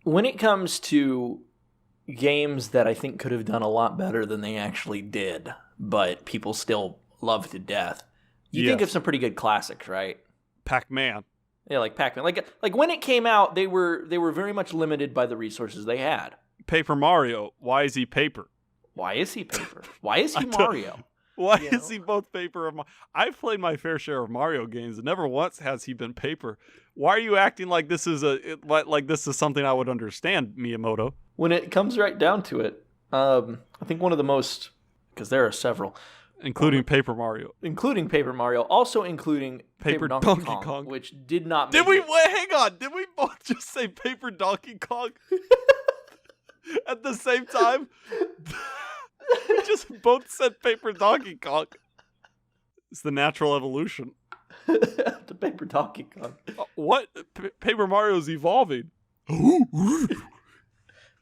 When it comes to games that I think could have done a lot better than they actually did, but people still love to death, you think of some pretty good classics, right? Pac-Man. Yeah, like Pac-Man. Like when it came out, they were very much limited by the resources they had. Paper Mario. Why is he paper? Why is he paper? Why is he Mario? Why is he both paper and I've played my fair share of Mario games, and never once has he been paper. Why are you acting like this is something I would understand, Miyamoto? When it comes right down to it, I think one of the most, because there are several, including Paper Mario, also including Paper Donkey Kong, which did not. Hang on? Did we both just say Paper Donkey Kong at the same time? We just both said Paper Donkey Kong. It's the natural evolution. The Paper Donkey Kong. What? Paper Mario's evolving.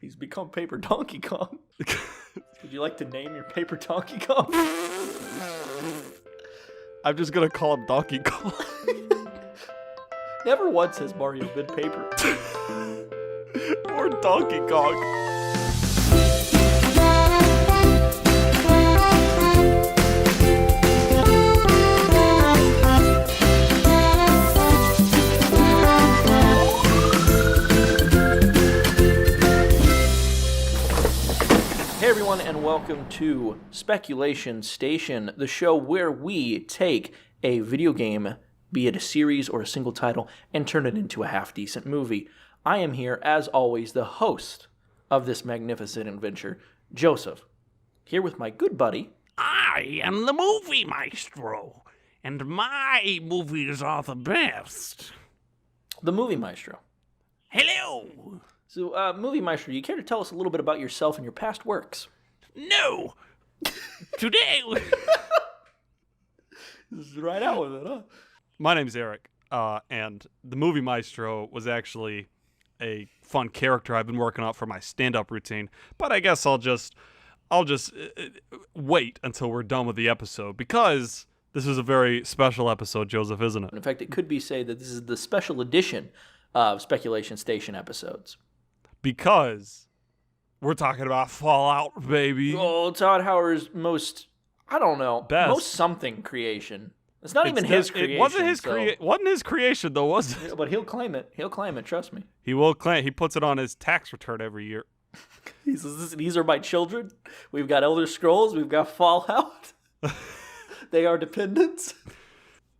He's become Paper Donkey Kong. Would you like to name your Paper Donkey Kong? I'm just going to call him Donkey Kong. Never once has Mario been paper. Or Donkey Kong. Hey everyone, and welcome to Speculation Station, the show where we take a video game, be it a series or a single title, and turn it into a half-decent movie. I am here, as always, the host of this magnificent adventure, Joseph, here with my good buddy. I am the movie maestro, and my movies are the best. The Movie Maestro. Hello! So, Movie Maestro, you care to tell us a little bit about yourself and your past works? No! Today... This is right out with it, huh? My name's Eric, and the Movie Maestro was actually a fun character I've been working on for my stand-up routine, but I guess I'll just wait until we're done with the episode, because this is a very special episode, Joseph, isn't it? In fact, it could be said that this is the special edition of Speculation Station episodes. Because we're talking about Fallout, baby. Oh, Todd Howard's most something creation. It's not even his creation. It wasn't his creation, though, was it? Yeah, but he'll claim it. Trust me. He will claim. He puts it on his tax return every year. He says, "These are my children. We've got Elder Scrolls. We've got Fallout. They are dependents."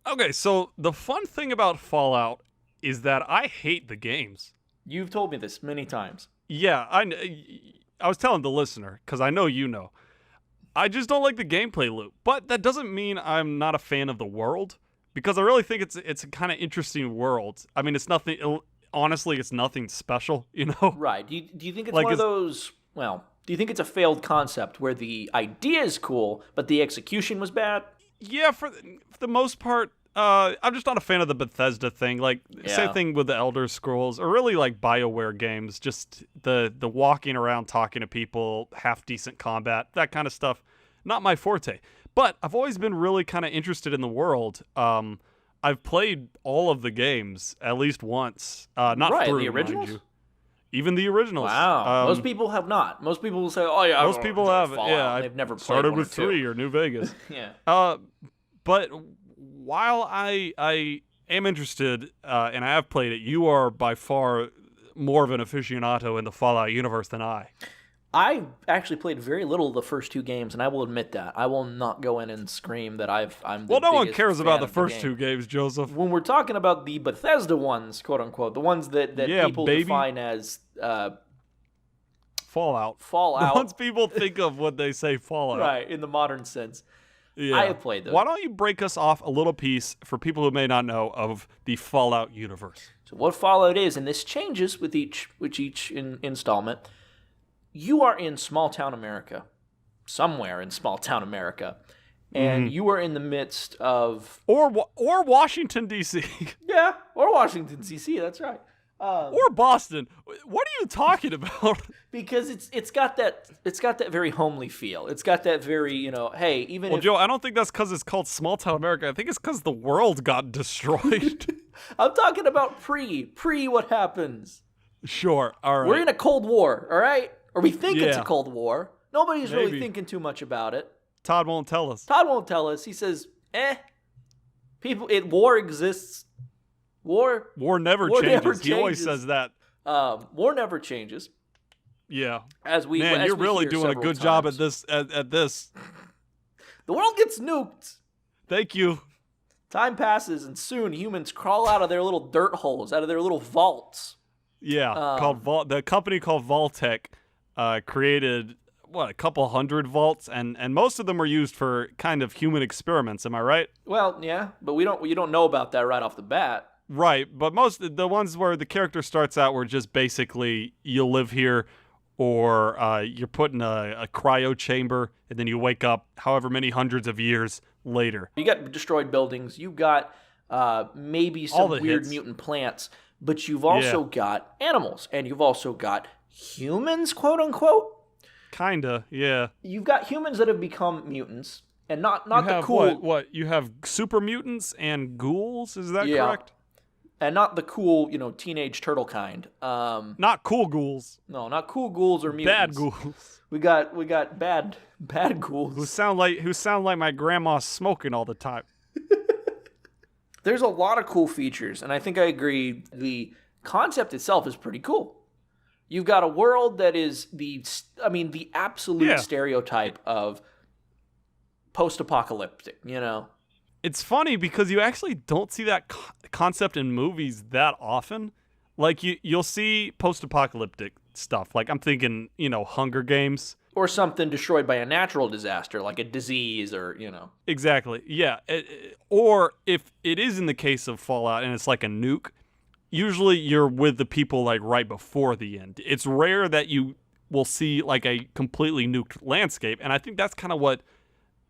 Okay, so the fun thing about Fallout is that I hate the games. You've told me this many times. Yeah, I was telling the listener, because I know you know. I just don't like the gameplay loop. But that doesn't mean I'm not a fan of the world, because I really think it's a kind of interesting world. I mean, it's nothing special, you know? Right. Do you think it's like one of those, do you think it's a failed concept where the idea is cool, but the execution was bad? Yeah, for the most part. I'm just not a fan of the Bethesda thing. Same thing with the Elder Scrolls, or really like BioWare games. Just the walking around, talking to people, half-decent combat, that kind of stuff. Not my forte. But I've always been really kind of interested in the world. I've played all of the games at least once. Not through, the originals? mind you. Even the originals. Wow. Most people have not. Most people will say, "Oh yeah." Most people have. Fallout. Yeah, they've never played started one with 3 or New Vegas. Yeah. But while I am interested, and I have played it, you are by far more of an aficionado in the Fallout universe than I. I actually played very little of the first 2 games, and I will admit that. I will not go in and scream that I'm the no one biggest cares fan about the of first game. 2 games, Joseph. When we're talking about the Bethesda ones, quote-unquote, the ones that people define as Fallout. The ones people think of when they say Fallout. Right, in the modern sense. Yeah. I have played those. Why don't you break us off a little piece for people who may not know of the Fallout universe? So what Fallout is, and this changes with each installment, you are in small-town America, somewhere in small-town America, and you are in the midst of... Or Washington, D.C. Yeah, or Washington, D.C., that's right. Or Boston. What are you talking about? Because it's got that very homely feel. It's got that very, hey, even Joe, I don't think that's because it's called Small Town America. I think it's because the world got destroyed. I'm talking about pre what happens. Sure. All right. We're in a Cold War, all right? Or we think it's a Yeah. Cold War. Nobody's really Maybe. thinking too much about it. Todd won't tell us. Todd won't tell us. He says, war exists. War never War changes. never He always changes. says that. War never changes. Yeah. As we Man, as you're we really hear doing a several good job at times. this. At this. The world gets nuked. Thank you. Time passes, and soon humans crawl out of their little dirt holes, out of their little vaults. Yeah. The company called Vaultec created a couple hundred vaults, and most of them were used for kind of human experiments. Am I right? Well, yeah, but you don't know about that right off the bat. Right, but most the ones where the character starts out were just basically you'll live here, or you're put in a cryo chamber, and then you wake up however many hundreds of years later. You got destroyed buildings. You got maybe All some the weird hits. mutant plants, but you've also got animals, and you've also got humans, quote unquote. Kinda, yeah. You've got humans that have become mutants, and not You the have cool what? You have super mutants and ghouls. Is that Yeah. correct? and not the cool, teenage turtle kind. Not cool ghouls. No, not cool ghouls or Bad mutants. ghouls. We got bad ghouls. Who sound like my grandma smoking all the time. There's a lot of cool features, and I think I agree. The concept itself is pretty cool. You've got a world that is the absolute Yeah. stereotype of post-apocalyptic, It's funny because you actually don't see that concept in movies that often. Like you'll see post-apocalyptic stuff. Like I'm thinking, Hunger Games. Or something destroyed by a natural disaster, like a disease or, Exactly. Yeah. Or if it is in the case of Fallout and it's like a nuke, usually you're with the people like right before the end. It's rare that you will see like a completely nuked landscape, and I think that's kind of what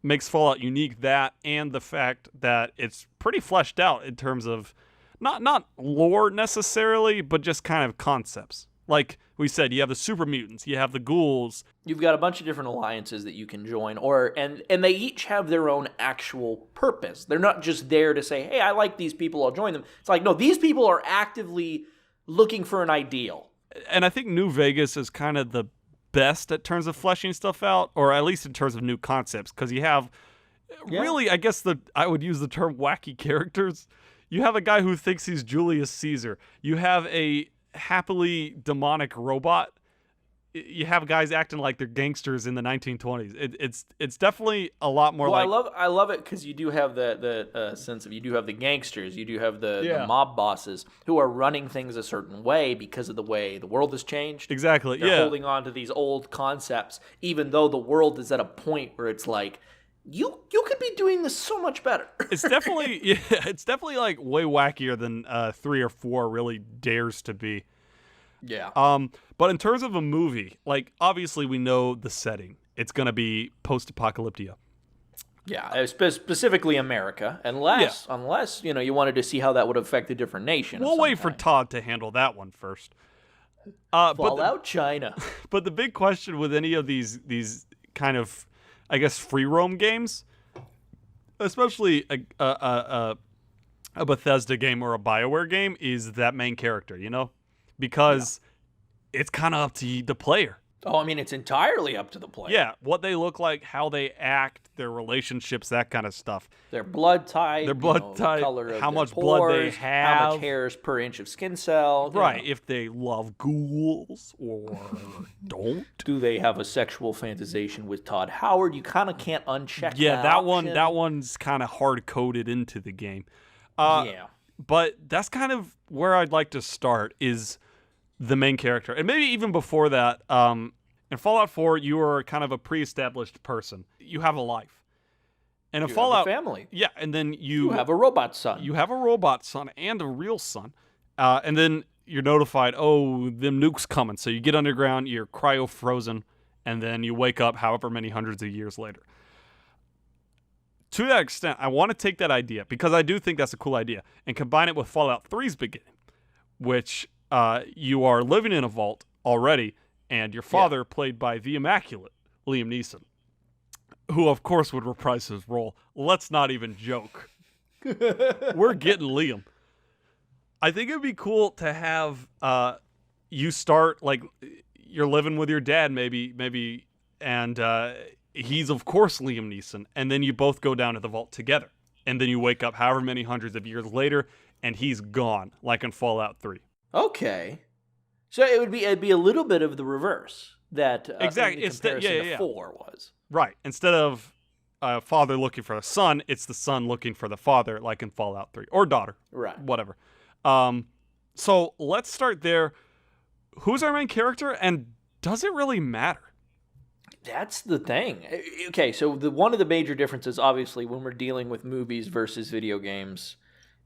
makes Fallout unique, that and the fact that it's pretty fleshed out in terms of not lore necessarily, but just kind of concepts. Like we said, you have the super mutants, you have the ghouls. You've got a bunch of different alliances that you can join, and they each have their own actual purpose. They're not just there to say, hey, I like these people, I'll join them. It's like, no, these people are actively looking for an ideal. And I think New Vegas is kind of the best at terms of fleshing stuff out, or at least in terms of new concepts, because you have really, I guess I would use the term wacky characters. You have a guy who thinks he's Julius Caesar. You have a happily demonic robot. You have guys acting like they're gangsters in the 1920s. It's definitely a lot more like. I love it because you do have the sense of, you do have the gangsters, you do have the mob bosses who are running things a certain way because of the way the world has changed. Exactly. They're yeah. holding on to these old concepts, even though the world is at a point where it's like, you could be doing this so much better. It's definitely like way wackier than 3 or 4 really dares to be. Yeah. But in terms of a movie, like obviously we know the setting. It's gonna be post-apocalyptia. Yeah, specifically America, unless you wanted to see how that would affect a different nation. We'll wait for Todd to handle that one first. Fallout China. But the big question with any of these kind of, I guess, free roam games, especially a Bethesda game or a BioWare game, is that main character, because it's kind of up to the player. Oh, I mean, it's entirely up to the player. Yeah, what they look like, how they act, their relationships, that kind of stuff. Their blood type, the color of how much pores, blood they have, how much hairs per inch of skin cell. Right, if they love ghouls or don't. Do they have a sexual fantasization with Todd Howard? You kind of can't uncheck that option. That one's kind of hard-coded into the game. Yeah. But that's kind of where I'd like to start, is the main character. And maybe even before that, in Fallout 4, you are kind of a pre-established person. You have a life. And in Fallout, have a family. Yeah, and then you have a robot son. You have a robot son and a real son. And then you're notified, oh, them nukes coming. So you get underground, you're cryo-frozen, and then you wake up however many hundreds of years later. To that extent, I want to take that idea, because I do think that's a cool idea, and combine it with Fallout 3's beginning, which you are living in a vault already, and your father, played by the immaculate Liam Neeson, who of course would reprise his role. Let's not even joke. We're getting Liam. I think it'd be cool to have you start like you're living with your dad, maybe, and he's of course Liam Neeson, and then you both go down to the vault together, and then you wake up however many hundreds of years later, and he's gone, like in Fallout 3. Okay, so it'd be a little bit of the reverse that exactly in comparison to 4 was. Right. Instead of a father looking for a son, it's the son looking for the father, like in Fallout 3, or daughter, right? Whatever. So let's start there. Who's our main character, and does it really matter? That's the thing. Okay, so one of the major differences, obviously, when we're dealing with movies versus video games,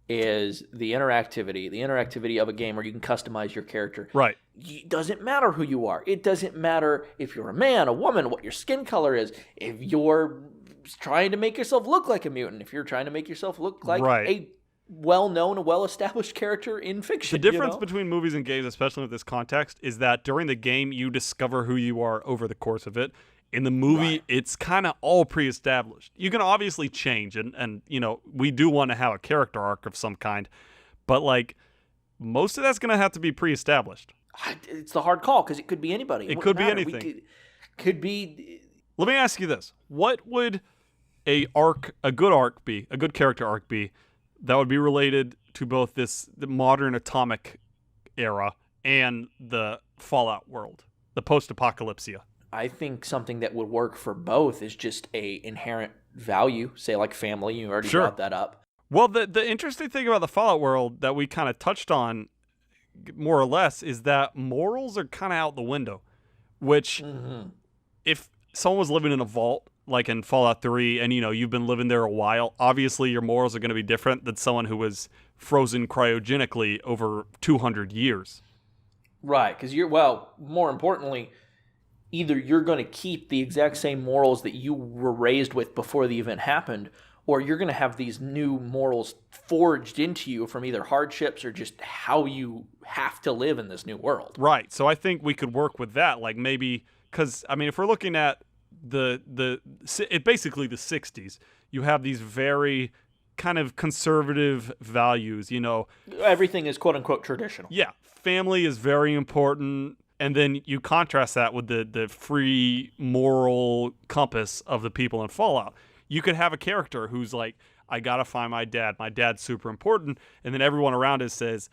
is the interactivity of a game where you can customize your character. Right. It doesn't matter who you are. It doesn't matter if you're a man, a woman, what your skin color is. If you're trying to make yourself look like a mutant, if you're trying to make yourself look like a well-known, well-established character in fiction. The difference between movies and games, especially with this context, is that during the game, you discover who you are over the course of it. In the movie, it's kind of all pre-established. You can obviously change, and we do want to have a character arc of some kind, but like most of that's going to have to be pre-established. It's the hard call because it could be anybody. It could be anything. Could be. Let me ask you this: what would a good character arc be that would be related to both the modern atomic era and the Fallout world, the post-apocalypsia? I think something that would work for both is just a inherent value, say like family. You already brought that up. Well, the interesting thing about the Fallout world that we kind of touched on more or less is that morals are kind of out the window, which if someone was living in a vault, like in Fallout 3, and you've been living there a while, obviously your morals are going to be different than someone who was frozen cryogenically over 200 years. Right, because more importantly, either you're going to keep the exact same morals that you were raised with before the event happened, or you're going to have these new morals forged into you from either hardships or just how you have to live in this new world. Right, so I think we could work with that, like maybe, because, if we're looking at basically the 60s, you have these very kind of conservative values, Everything is quote-unquote traditional. Yeah, family is very important. And then you contrast that with the free moral compass of the people in Fallout. You could have a character who's like, I gotta find my dad. My dad's super important. And then everyone around us says,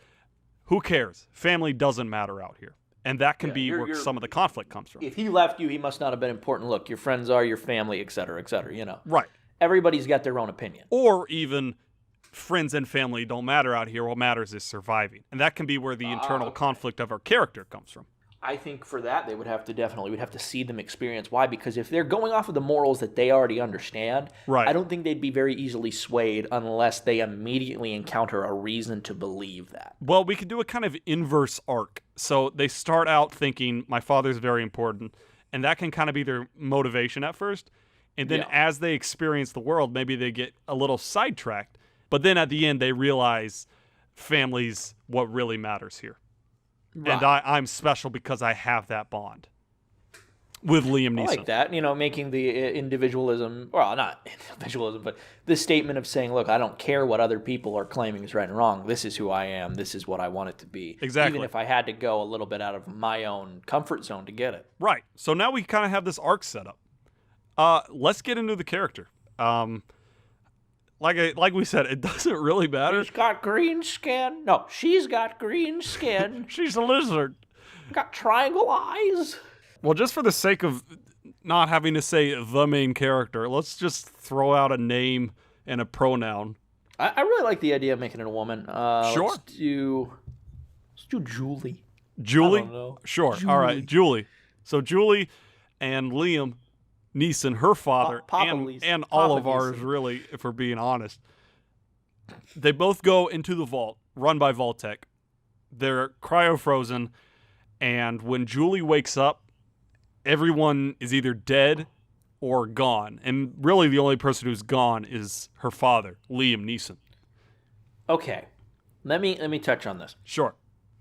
who cares? Family doesn't matter out here. And that can be where some of the conflict comes from. If he left you, he must not have been important. Look, your friends are your family, et cetera, Right. Everybody's got their own opinion. Or even friends and family don't matter out here. What matters is surviving. And that can be where the internal conflict of our character comes from. I think for that, we'd have to see them experience. Why? Because if they're going off of the morals that they already understand, I don't think they'd be very easily swayed unless they immediately encounter a reason to believe that. Well, we could do a kind of inverse arc. So they start out thinking, my father's very important, and that can kind of be their motivation at first. And then as they experience the world, maybe they get a little sidetracked. But then at the end, they realize family's what really matters here. Right. And I'm special because I have that bond with Liam Neeson. I like that, making the individualism, well, not individualism, but the statement of saying, look, I don't care what other people are claiming is right and wrong. This is who I am. This is what I want it to be. Exactly. Even if I had to go a little bit out of my own comfort zone to get it. Right. So now we kind of have this arc set up. Let's get into the character. Like we said, it doesn't really matter. He's got green skin. No, she's got green skin. She's a lizard. Got triangle eyes. Well, just for the sake of not having to say the main character, let's just throw out a name and a pronoun. I really like the idea of making it a woman. Sure. Let's do Julie. Julie? I don't know. Sure. Julie. All right, Julie. So Julie and Liam Neeson, her father, and all of ours, really, if we're being honest. They both go into the vault, run by Vault-Tec. They're cryo-frozen, and when Julie wakes up, everyone is either dead or gone. And really the only person who's gone is her father, Liam Neeson. Okay. Let me touch on this. Sure.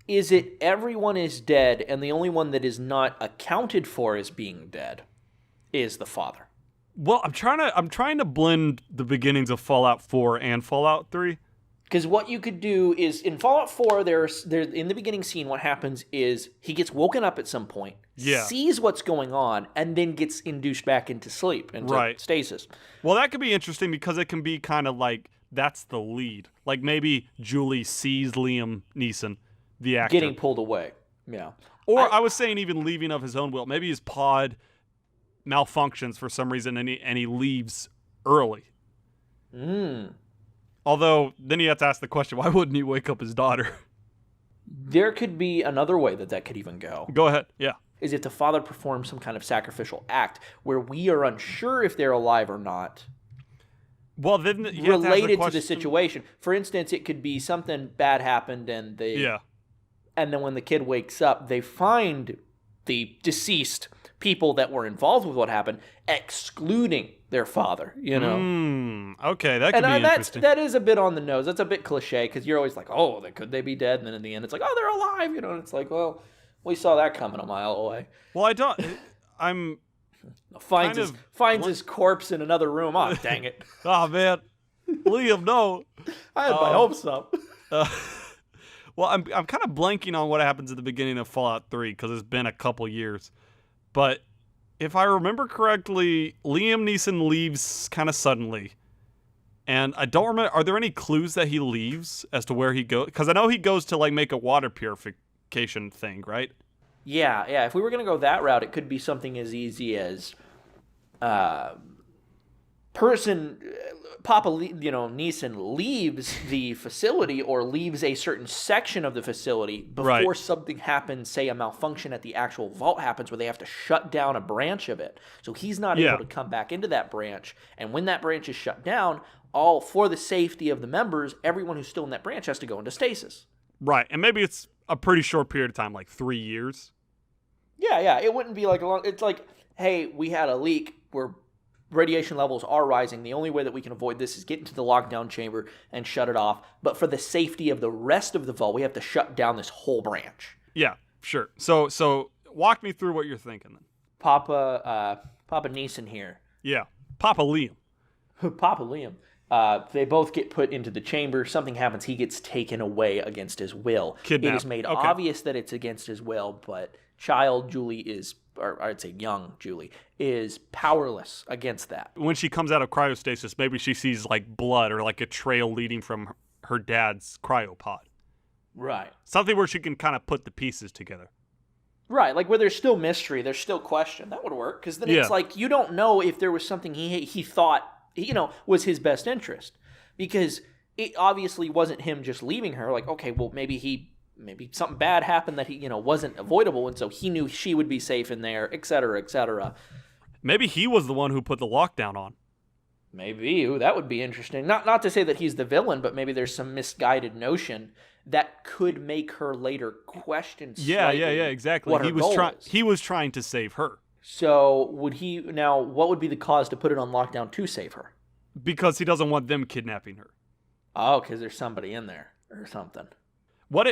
Is it everyone is dead, and the only one that is not accounted for as being dead is the father? Well, I'm trying to blend the beginnings of Fallout 4 and Fallout 3. Because what you could do is, in Fallout 4, there's in the beginning scene, what happens is he gets woken up at some point, sees what's going on, and then gets induced back into sleep, into stasis. Well, that could be interesting because it can be kind of like, that's the lead. Like maybe Julie sees Liam Neeson, the actor, getting pulled away. Yeah. Or I was saying even leaving of his own will. Maybe his pod malfunctions for some reason and he leaves early. Although, then you have to ask the question, why wouldn't he wake up his daughter? There could be another way that could even go. Go ahead, yeah. Is if the father performs some kind of sacrificial act where we are unsure if they're alive or not. Well, then you related to the situation. For instance, it could be something bad happened and and then when the kid wakes up, they find the deceased people that were involved with what happened, excluding their father, you know? Okay, that could be interesting. That is a bit on the nose. That's a bit cliche, because you're always like, oh, could they be dead? And then in the end, it's like, oh, they're alive, you know? And it's like, well, we saw that coming a mile away. Well, I'm... Finds his corpse in another room. Oh, dang it. Oh, man. Liam, no. I had my hopes up. Well, I'm kind of blanking on what happens at the beginning of Fallout 3 because it's been a couple years. But if I remember correctly, Liam Neeson leaves kind of suddenly. And I don't remember, are there any clues that he leaves as to where he goes? Because I know he goes to like make a water purification thing, right? Yeah. If we were going to go that route, it could be something as easy as Papa, Neeson leaves the facility or leaves a certain section of the facility before something happens, say a malfunction at the actual vault happens where they have to shut down a branch of it. So he's not able to come back into that branch. And when that branch is shut down, all for the safety of the members, everyone who's still in that branch has to go into stasis. Right. And maybe it's a pretty short period of time, like 3 years. Yeah. It wouldn't be like a long... It's like, hey, we had a leak where radiation levels are rising. The only way that we can avoid this is get into the lockdown chamber and shut it off. But for the safety of the rest of the vault, we have to shut down this whole branch. Yeah, sure. So walk me through what you're thinking then. Papa Neeson here. Yeah, Papa Liam. Papa Liam. They both get put into the chamber. Something happens. He gets taken away against his will. Kidnapped. It is made obvious that it's against his will, but child Julie is, or I'd say young Julie, is powerless against that. When she comes out of cryostasis, maybe she sees like blood or like a trail leading from her dad's cryopod. Right. Something where she can kind of put the pieces together. Right, like where there's still mystery, there's still question. That would work, because then it's like you don't know if there was something he thought, was his best interest. Because it obviously wasn't him just leaving her. Like, okay, well, maybe something bad happened that he wasn't avoidable, and so he knew she would be safe in there, et cetera, et cetera. Maybe he was the one who put the lockdown on. Maybe. Ooh, that would be interesting. Not to say that he's the villain, but maybe there's some misguided notion that could make her later question slightly exactly. What her goal is. He was trying to save her. So what would be the cause to put it on lockdown to save her? Because he doesn't want them kidnapping her. Oh, because there's somebody in there or something. What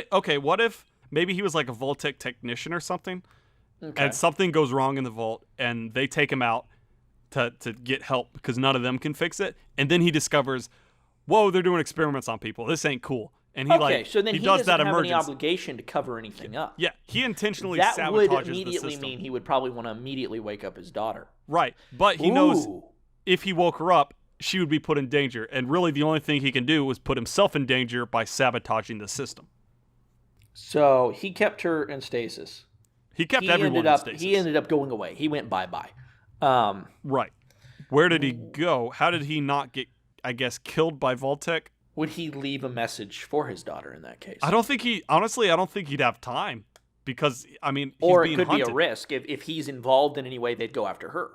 if maybe he was like a Vault-Tec technician or something, and something goes wrong in the vault, and they take him out to get help because none of them can fix it, and then he discovers, whoa, they're doing experiments on people. This ain't cool. And so then he does doesn't that have any obligation to cover anything up. Yeah, he intentionally that sabotages would immediately the system. mean he would probably want to immediately wake up his daughter. Right, but he knows if he woke her up, she would be put in danger, and really the only thing he can do is put himself in danger by sabotaging the system. So he kept her in stasis. He kept everyone in stasis. He ended up going away. He went bye-bye. Right. Where did he go? How did he not get, I guess, killed by Vault-Tec? Would he leave a message for his daughter in that case? I don't think he'd have time because, he's being hunted. Be a risk. If he's involved in any way, they'd go after her.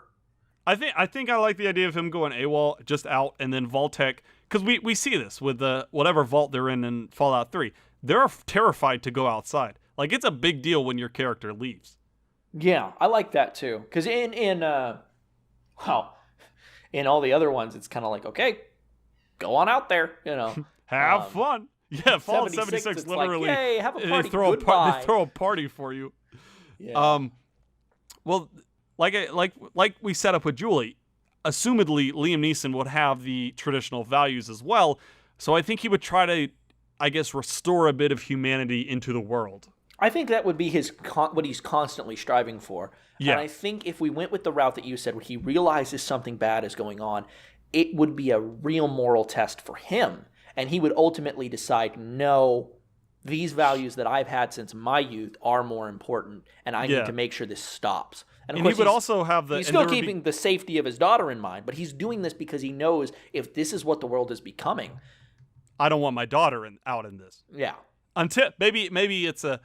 I think I like the idea of him going AWOL, just out, and then Vault-Tec, because we see this with whatever vault they're in Fallout 3. They're terrified to go outside. Like, it's a big deal when your character leaves. Yeah, I like that too. Because in all the other ones, it's kind of like, okay, go on out there, Have fun. Yeah, Fallout 76 literally, like, hey, have a party, they throw a party for you. Yeah. Well, like we set up with Julie, assumedly Liam Neeson would have the traditional values as well, So I think he would try to, I guess, restore a bit of humanity into the world. I think that would be what he's constantly striving for. Yeah. And I think if we went with the route that you said, where he realizes something bad is going on, it would be a real moral test for him. And he would ultimately decide, no, these values that I've had since my youth are more important, and I need to make sure this stops. And, of course, he would also have the... He's still keeping the safety of his daughter in mind, but he's doing this because he knows if this is what the world is becoming... I don't want my daughter out in this. Yeah. Until maybe it's a...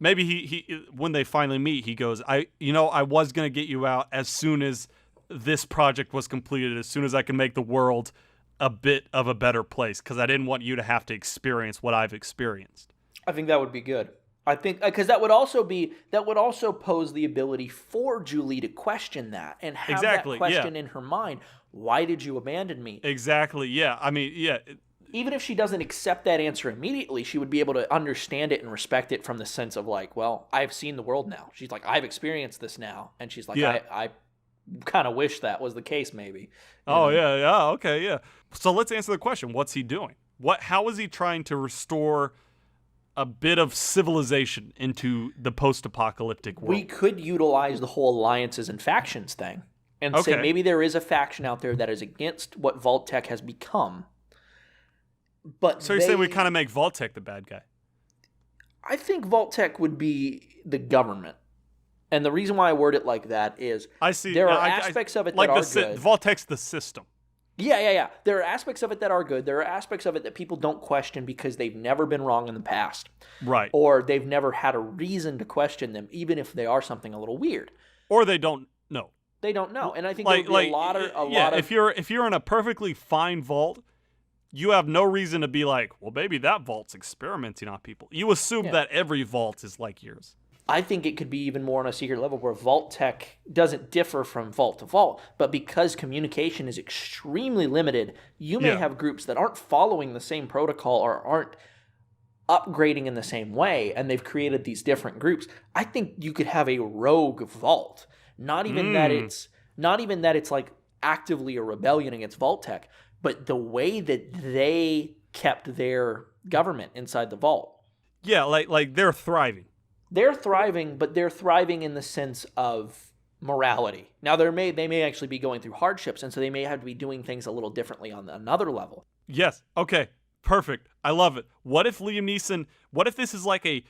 Maybe he when they finally meet, he goes, I was going to get you out as soon as this project was completed, as soon as I can make the world a bit of a better place, because I didn't want you to have to experience what I've experienced. I think that would be good. I think because that would also pose the ability for Julie to question that and have that question in her mind. Why did you abandon me? Exactly. Yeah. I mean, yeah. Even if she doesn't accept that answer immediately, she would be able to understand it and respect it from the sense of like, well, I've seen the world now. She's like, I've experienced this now. And she's like, I kind of wish that was the case maybe. Yeah. Okay, yeah. So let's answer the question. What's he doing? How is he trying to restore a bit of civilization into the post-apocalyptic world? We could utilize the whole alliances and factions thing and say maybe there is a faction out there that is against what Vault-Tec has become. But so you're saying we kind of make Vault-Tec the bad guy? I think Vault-Tec would be the government. And the reason why I word it like that is there are aspects of it that are good. Vault-Tec's the system. Yeah. There are aspects of it that are good. There are aspects of it that people don't question because they've never been wrong in the past. Right. Or they've never had a reason to question them, even if they are something a little weird. Or they don't know. They don't know. And I think there would be a lot of... If you're in a perfectly fine vault... You have no reason to be like, well, maybe that vault's experimenting on people. You assume that every vault is like yours. I think it could be even more on a secret level where Vault-Tec doesn't differ from vault to vault, but because communication is extremely limited, you may have groups that aren't following the same protocol or aren't upgrading in the same way, and they've created these different groups. I think you could have a rogue vault. Not even that it's like actively a rebellion against Vault-Tec, but the way that they kept their government inside the vault. Yeah, like they're thriving. They're thriving, but they're thriving in the sense of morality. Now, they may actually be going through hardships, and so they may have to be doing things a little differently on another level. Yes. Okay. Perfect. I love it. What if this is like a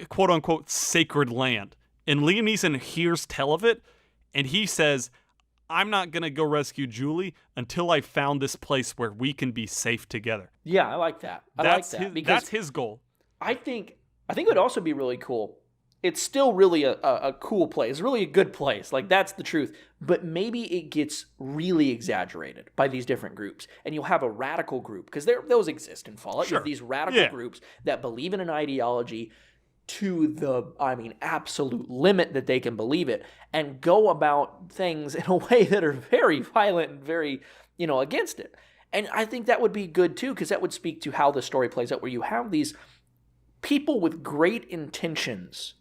quote-unquote sacred land, and Liam Neeson hears tell of it, and he says, I'm not going to go rescue Julie until I found this place where we can be safe together. Yeah, I like that. That's his goal. I think it would also be really cool. It's still really a cool place. It's really a good place. Like, that's the truth. But maybe it gets really exaggerated by these different groups. And you'll have a radical group, because those exist in Fallout. Sure. You have these radical groups that believe in an ideology to the, absolute limit that they can believe it, and go about things in a way that are very violent and very, against it. And I think that would be good too, because that would speak to how the story plays out, where you have these people with great intentions.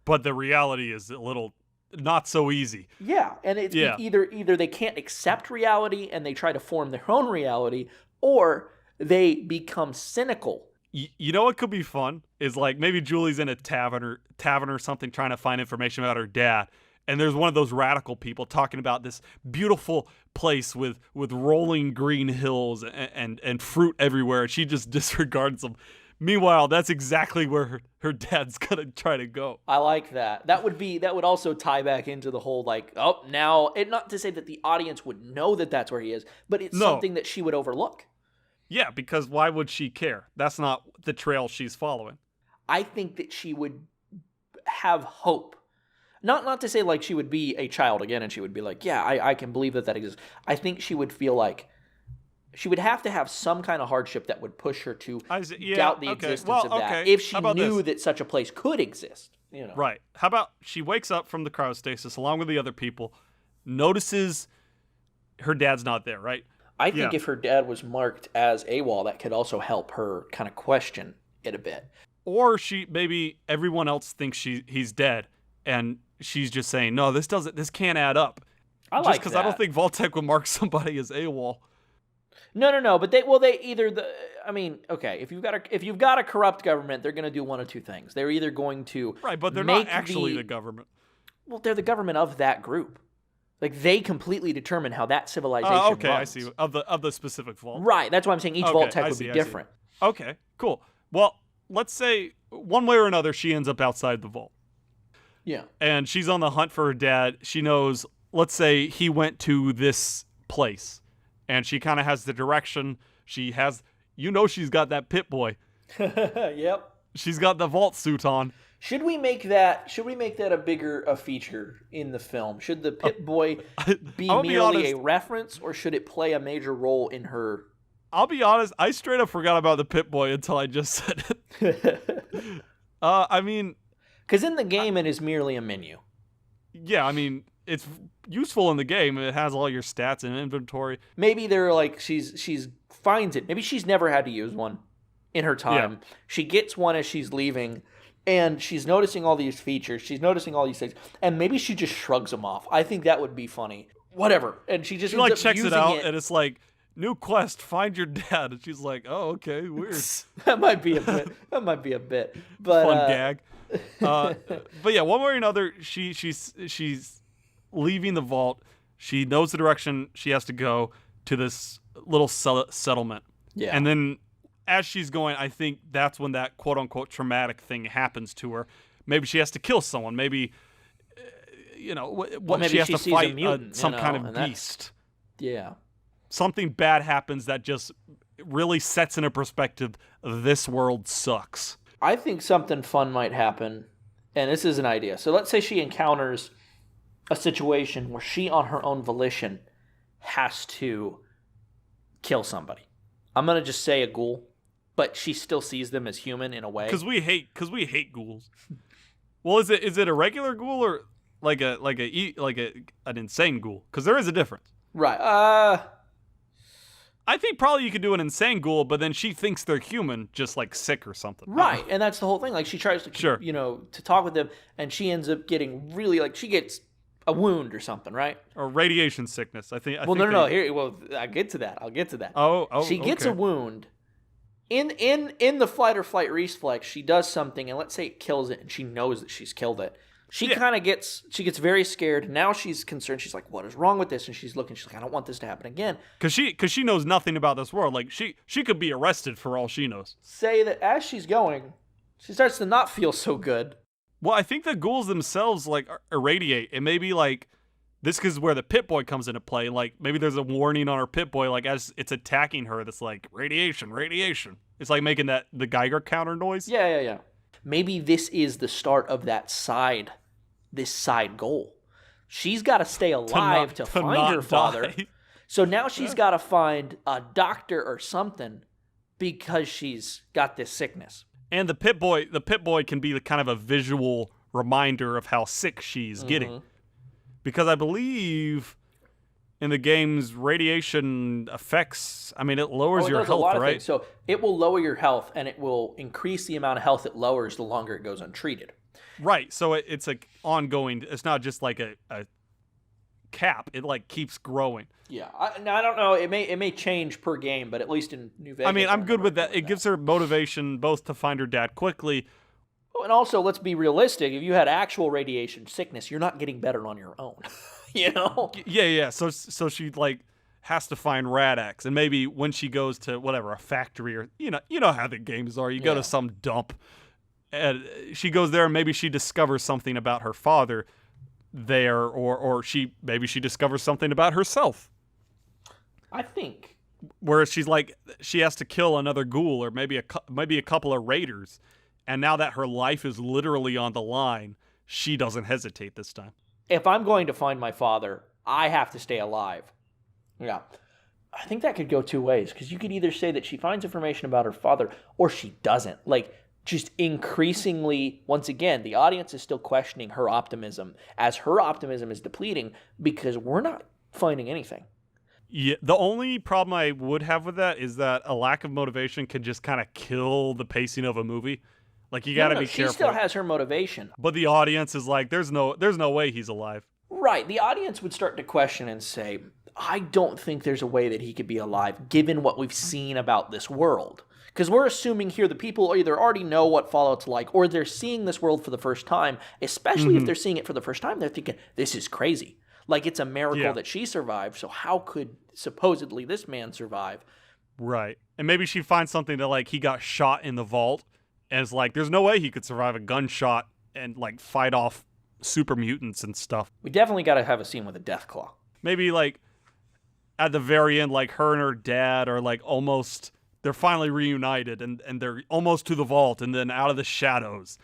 But the reality is a little not so easy. Yeah, and it's either they can't accept reality and they try to form their own reality, or they become cynical. You know what could be fun is like maybe Julie's in a tavern or something trying to find information about her dad, and there's one of those radical people talking about this beautiful place with rolling green hills and fruit everywhere, and she just disregards them. Meanwhile, that's exactly where her dad's gonna try to go. I like that. That would also tie back into the whole not to say that the audience would know that that's where he is, but it's something that she would overlook. Yeah, because why would she care? That's not the trail she's following. I think that she would have hope. Not to say like she would be a child again and she would be like, yeah, I can believe that exists. I think she would feel like she would have to have some kind of hardship that would push her to doubt the existence of that if she knew that such a place could exist. Right. How about she wakes up from the cryostasis along with the other people, notices her dad's not there, right? I think if her dad was marked as AWOL, that could also help her kind of question it a bit. Or maybe everyone else thinks he's dead, and she's just saying, no, this can't add up. I like that. Just because I don't think Vault-Tec would mark somebody as AWOL. No. But they either okay. If you've got a corrupt government, they're going to do one of two things. They're either going to Right, but they're not actually the government. Well, they're the government of that group. Like they completely determine how that civilization okay, runs. I see. Of the specific vault. Right. That's why I'm saying each vault tech would be different. Okay, cool. Well, let's say one way or another she ends up outside the vault. Yeah. And she's on the hunt for her dad. She knows, let's say he went to this place, and she kind of has the direction. She has, she's got that Pip-Boy. Yep. She's got the vault suit on. Should we make that a bigger feature in the film? Should the Pip-Boy be merely a reference, or should it play a major role in her? I'll be honest, I straight up forgot about the Pip-Boy until I just said it. Because in the game it is merely a menu. Yeah, I mean, it's useful in the game. It has all your stats and inventory. Maybe they're like she's finds it. Maybe she's never had to use one in her time. Yeah. She gets one as she's leaving, and she's noticing all these features. She's noticing all these things, and maybe she just shrugs them off. I think that would be funny. Whatever, and she just like checks it out, and it's like, new quest, find your dad. And she's like, oh, okay, weird. That might be a bit. But fun gag. But yeah, one way or another, she's leaving the vault. She knows the direction she has to go to this little settlement. Yeah. And then as she's going, I think that's when that quote unquote traumatic thing happens to her. Maybe she has to kill someone. Maybe maybe she has to fight mutant, some kind of beast. Yeah. Something bad happens that just really sets into perspective, this world sucks. I think something fun might happen, and this is an idea. So let's say she encounters a situation where she, on her own volition, has to kill somebody. I'm going to just say a ghoul, but she still sees them as human in a way. Because we hate ghouls. Well, is it a regular ghoul or like an insane ghoul? Because there is a difference. Right. I think probably you could do an insane ghoul, but then she thinks they're human, just like sick or something. Right, and that's the whole thing. Like she tries to, to talk with them, and she ends up getting really she gets a wound or something, right? Or radiation sickness. No. Here, I'll get to that. Oh. She gets a wound. In the fight or flight reflex, she does something, and let's say it kills it, and she knows that she's killed it. She gets very scared. Now she's concerned. She's like, what is wrong with this? And she's looking. She's like, I don't want this to happen again. Because she knows nothing about this world. Like, she could be arrested for all she knows. Say that as she's going, she starts to not feel so good. Well, I think the ghouls themselves, like, irradiate. It may be, like, this is where the Pip-Boy comes into play. Like, maybe there's a warning on her Pip-Boy, like, as it's attacking her, that's like, radiation. It's like making the Geiger counter noise. Yeah. Maybe this is the start of that side goal. She's got to stay alive to find her father. Die. So now she's got to find a doctor or something because she's got this sickness. And the Pip-Boy can be kind of a visual reminder of how sick she's getting. Because I believe in the game's radiation effects, I mean, it lowers your health, right? So it will lower your health, and it will increase the amount of health it lowers the longer it goes untreated. Right, so it's like ongoing. It's not just like a cap. It like keeps growing. Yeah, I don't know. It may change per game, but at least in New Vegas. I mean, I'm good with that. It gives her motivation both to find her dad quickly. Oh, and also, let's be realistic. If you had actual radiation sickness, you're not getting better on your own. Yeah. So she like has to find Rad-X, and maybe when she goes to whatever, a factory, or you know how the games are. You go to some dump. And she goes there, and maybe she discovers something about her father there, or she discovers something about herself. I think. Whereas she's like, she has to kill another ghoul, or maybe a couple of raiders, and now that her life is literally on the line, she doesn't hesitate this time. If I'm going to find my father, I have to stay alive. Yeah. I think that could go two ways, because you could either say that she finds information about her father, or she doesn't. Like, just increasingly, once again, the audience is still questioning her optimism as her optimism is depleting because we're not finding anything. Yeah, the only problem I would have with that is that a lack of motivation can just kind of kill the pacing of a movie. Like, you got to be careful. She still has her motivation. But the audience is like, there's no way he's alive. Right. The audience would start to question and say, I don't think there's a way that he could be alive, given what we've seen about this world. Because we're assuming here the people either already know what Fallout's like, or they're seeing this world for the first time. Especially if they're seeing it for the first time, they're thinking, this is crazy. Like, it's a miracle that she survived, so how could supposedly this man survive? Right. And maybe she finds something that, like, he got shot in the vault, and it's like, there's no way he could survive a gunshot and, like, fight off super mutants and stuff. We definitely got to have a scene with a Deathclaw. Maybe, like, at the very end, like, her and her dad are, like, almost... They're finally reunited, and they're almost to the vault, and then out of the shadows,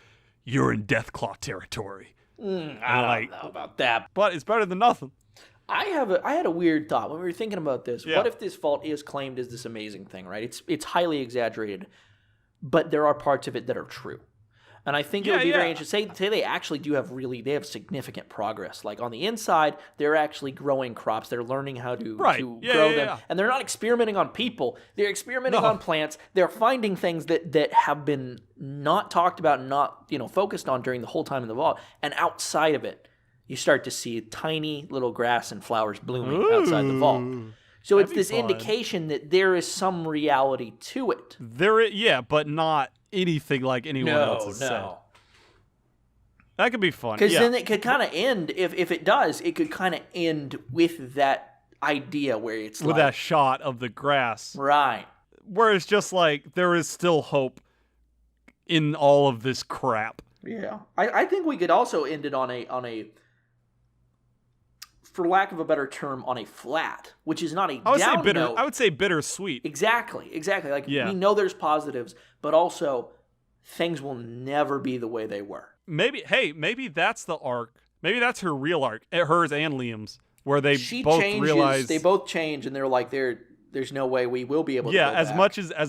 you're in Deathclaw territory. I don't know about that. But it's better than nothing. I had a weird thought when we were thinking about this. Yeah. What if this vault is claimed as this amazing thing, right? It's highly exaggerated, but there are parts of it that are true. And I think it would be very interesting. Say they actually do have they have significant progress. Like on the inside, they're actually growing crops. They're learning how to grow them. And they're not experimenting on people. They're experimenting on plants. They're finding things that have been not talked about and not, focused on during the whole time in the vault. And outside of it, you start to see tiny little grass and flowers blooming outside the vault. So it's this indication that there is some reality to it. But not anything like anyone else has said. That could be fun. Because then it could kind of end, if it does, it could kind of end with that idea where it's with that shot of the grass. Right. Where it's just like, there is still hope in all of this crap. Yeah. I think we could also end it on a for lack of a better term, on a flat, which is not a down note. I would say bittersweet. Exactly. Like, we know there's positives, but also things will never be the way they were. Maybe that's the arc. Maybe that's her real arc, hers and Liam's, where they realize they both change, and they're like, there's no way we will be able to go as back.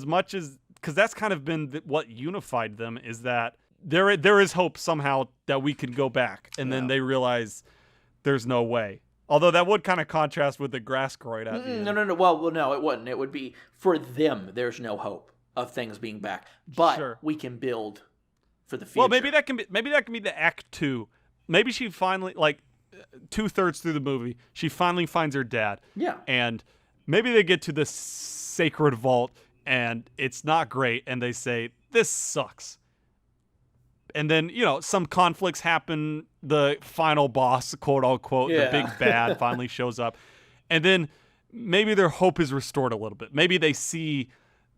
much as because that's kind of been what unified them, is that there is hope somehow that we can go back, and then they realize there's no way. Although that would kind of contrast with the grass growing at the end. No. Well, no, it wouldn't. It would be, for them, there's no hope of things being back. But we can build for the future. Well, maybe that can be the act 2. Maybe she finally, like, 2/3 through the movie, she finally finds her dad. Yeah. And maybe they get to the sacred vault, and it's not great, and they say, this sucks. And then, some conflicts happen. The final boss, quote unquote, the big bad finally shows up. And then maybe their hope is restored a little bit. Maybe they see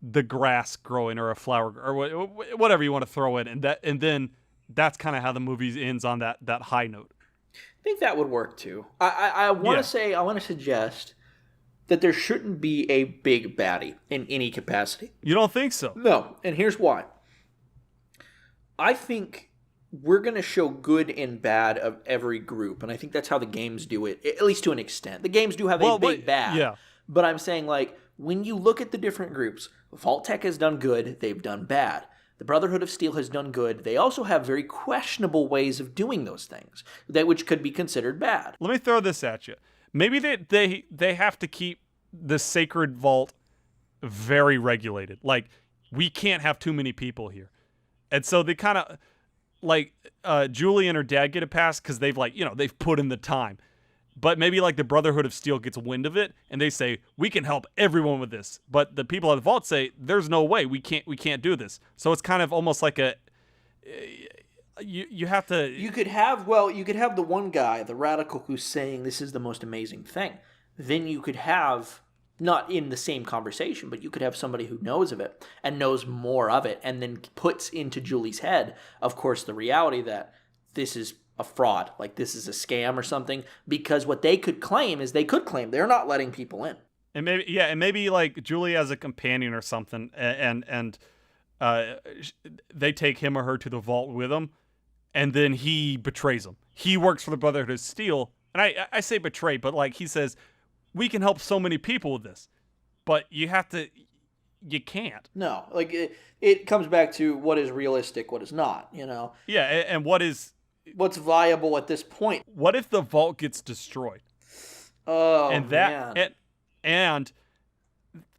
the grass growing, or a flower, or whatever you want to throw in. And then that's kind of how the movie ends, on that high note. I think that would work too. I want to suggest that there shouldn't be a big baddie in any capacity. You don't think so? No. And here's why. I think we're going to show good and bad of every group, and I think that's how the games do it, at least to an extent. The games do have a big bad. Yeah. But I'm saying, like, when you look at the different groups, Vault-Tec has done good, they've done bad. The Brotherhood of Steel has done good. They also have very questionable ways of doing those things, which could be considered bad. Let me throw this at you. Maybe they have to keep the sacred vault very regulated. Like, we can't have too many people here. And so they kind of, like, Julie and her dad get a pass because they've, like, they've put in the time. But maybe, like, the Brotherhood of Steel gets wind of it, and they say, we can help everyone with this. But the people at the vault say, there's no way, we can't do this. So it's kind of almost like you have to... You could have the one guy, the radical, who's saying this is the most amazing thing. Then you could have... not in the same conversation, but you could have somebody who knows of it and knows more of it, and then puts into Julie's head, of course, the reality that this is a fraud, like this is a scam or something, because what they could claim is they're not letting people in. And maybe like Julie as a companion or something, and they take him or her to the vault with them, and then he betrays them. He works for the Brotherhood of Steel, and I say betray, but like he says, we can help so many people with this, but you can't. No, like it comes back to what is realistic, what is not, Yeah, and what's viable at this point. What if the vault gets destroyed? Oh, man. And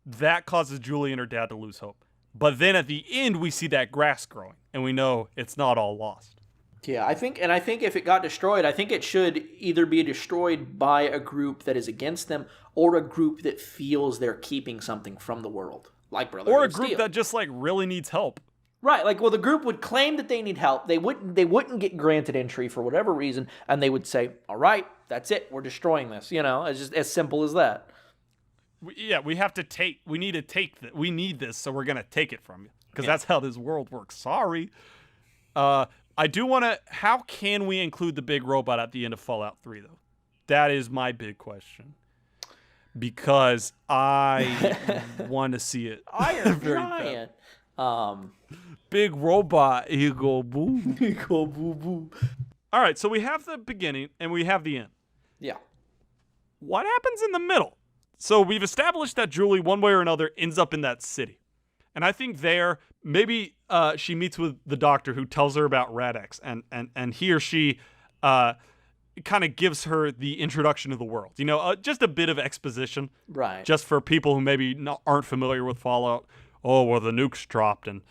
that causes Julie and her dad to lose hope. But then at the end, we see that grass growing, and we know it's not all lost. Yeah, I think if it got destroyed, I think it should either be destroyed by a group that is against them or a group that feels they're keeping something from the world, like Brotherhood Or a of group Steel. that just like really needs help. Right, like, well, the group would claim that they need help. They wouldn't get granted entry for whatever reason, and they would say, "All right, that's it. We're destroying this." It's just as simple as that. We need to take that. We need this, so we're gonna take it from you because that's how this world works. Sorry. I do want to. How can we include the big robot at the end of Fallout 3, though? That is my big question. Because I want to see it. Iron Giant. Big robot. You go boom. You go boo boo. All right, so we have the beginning and we have the end. Yeah. What happens in the middle? So we've established that Julie, one way or another, ends up in that city. And I think there, maybe she meets with the doctor who tells her about Rad-X, and he or she kind of gives her the introduction to the world. Just a bit of exposition. Right. Just for people who maybe aren't familiar with Fallout. Oh, well, the nuke's dropped, and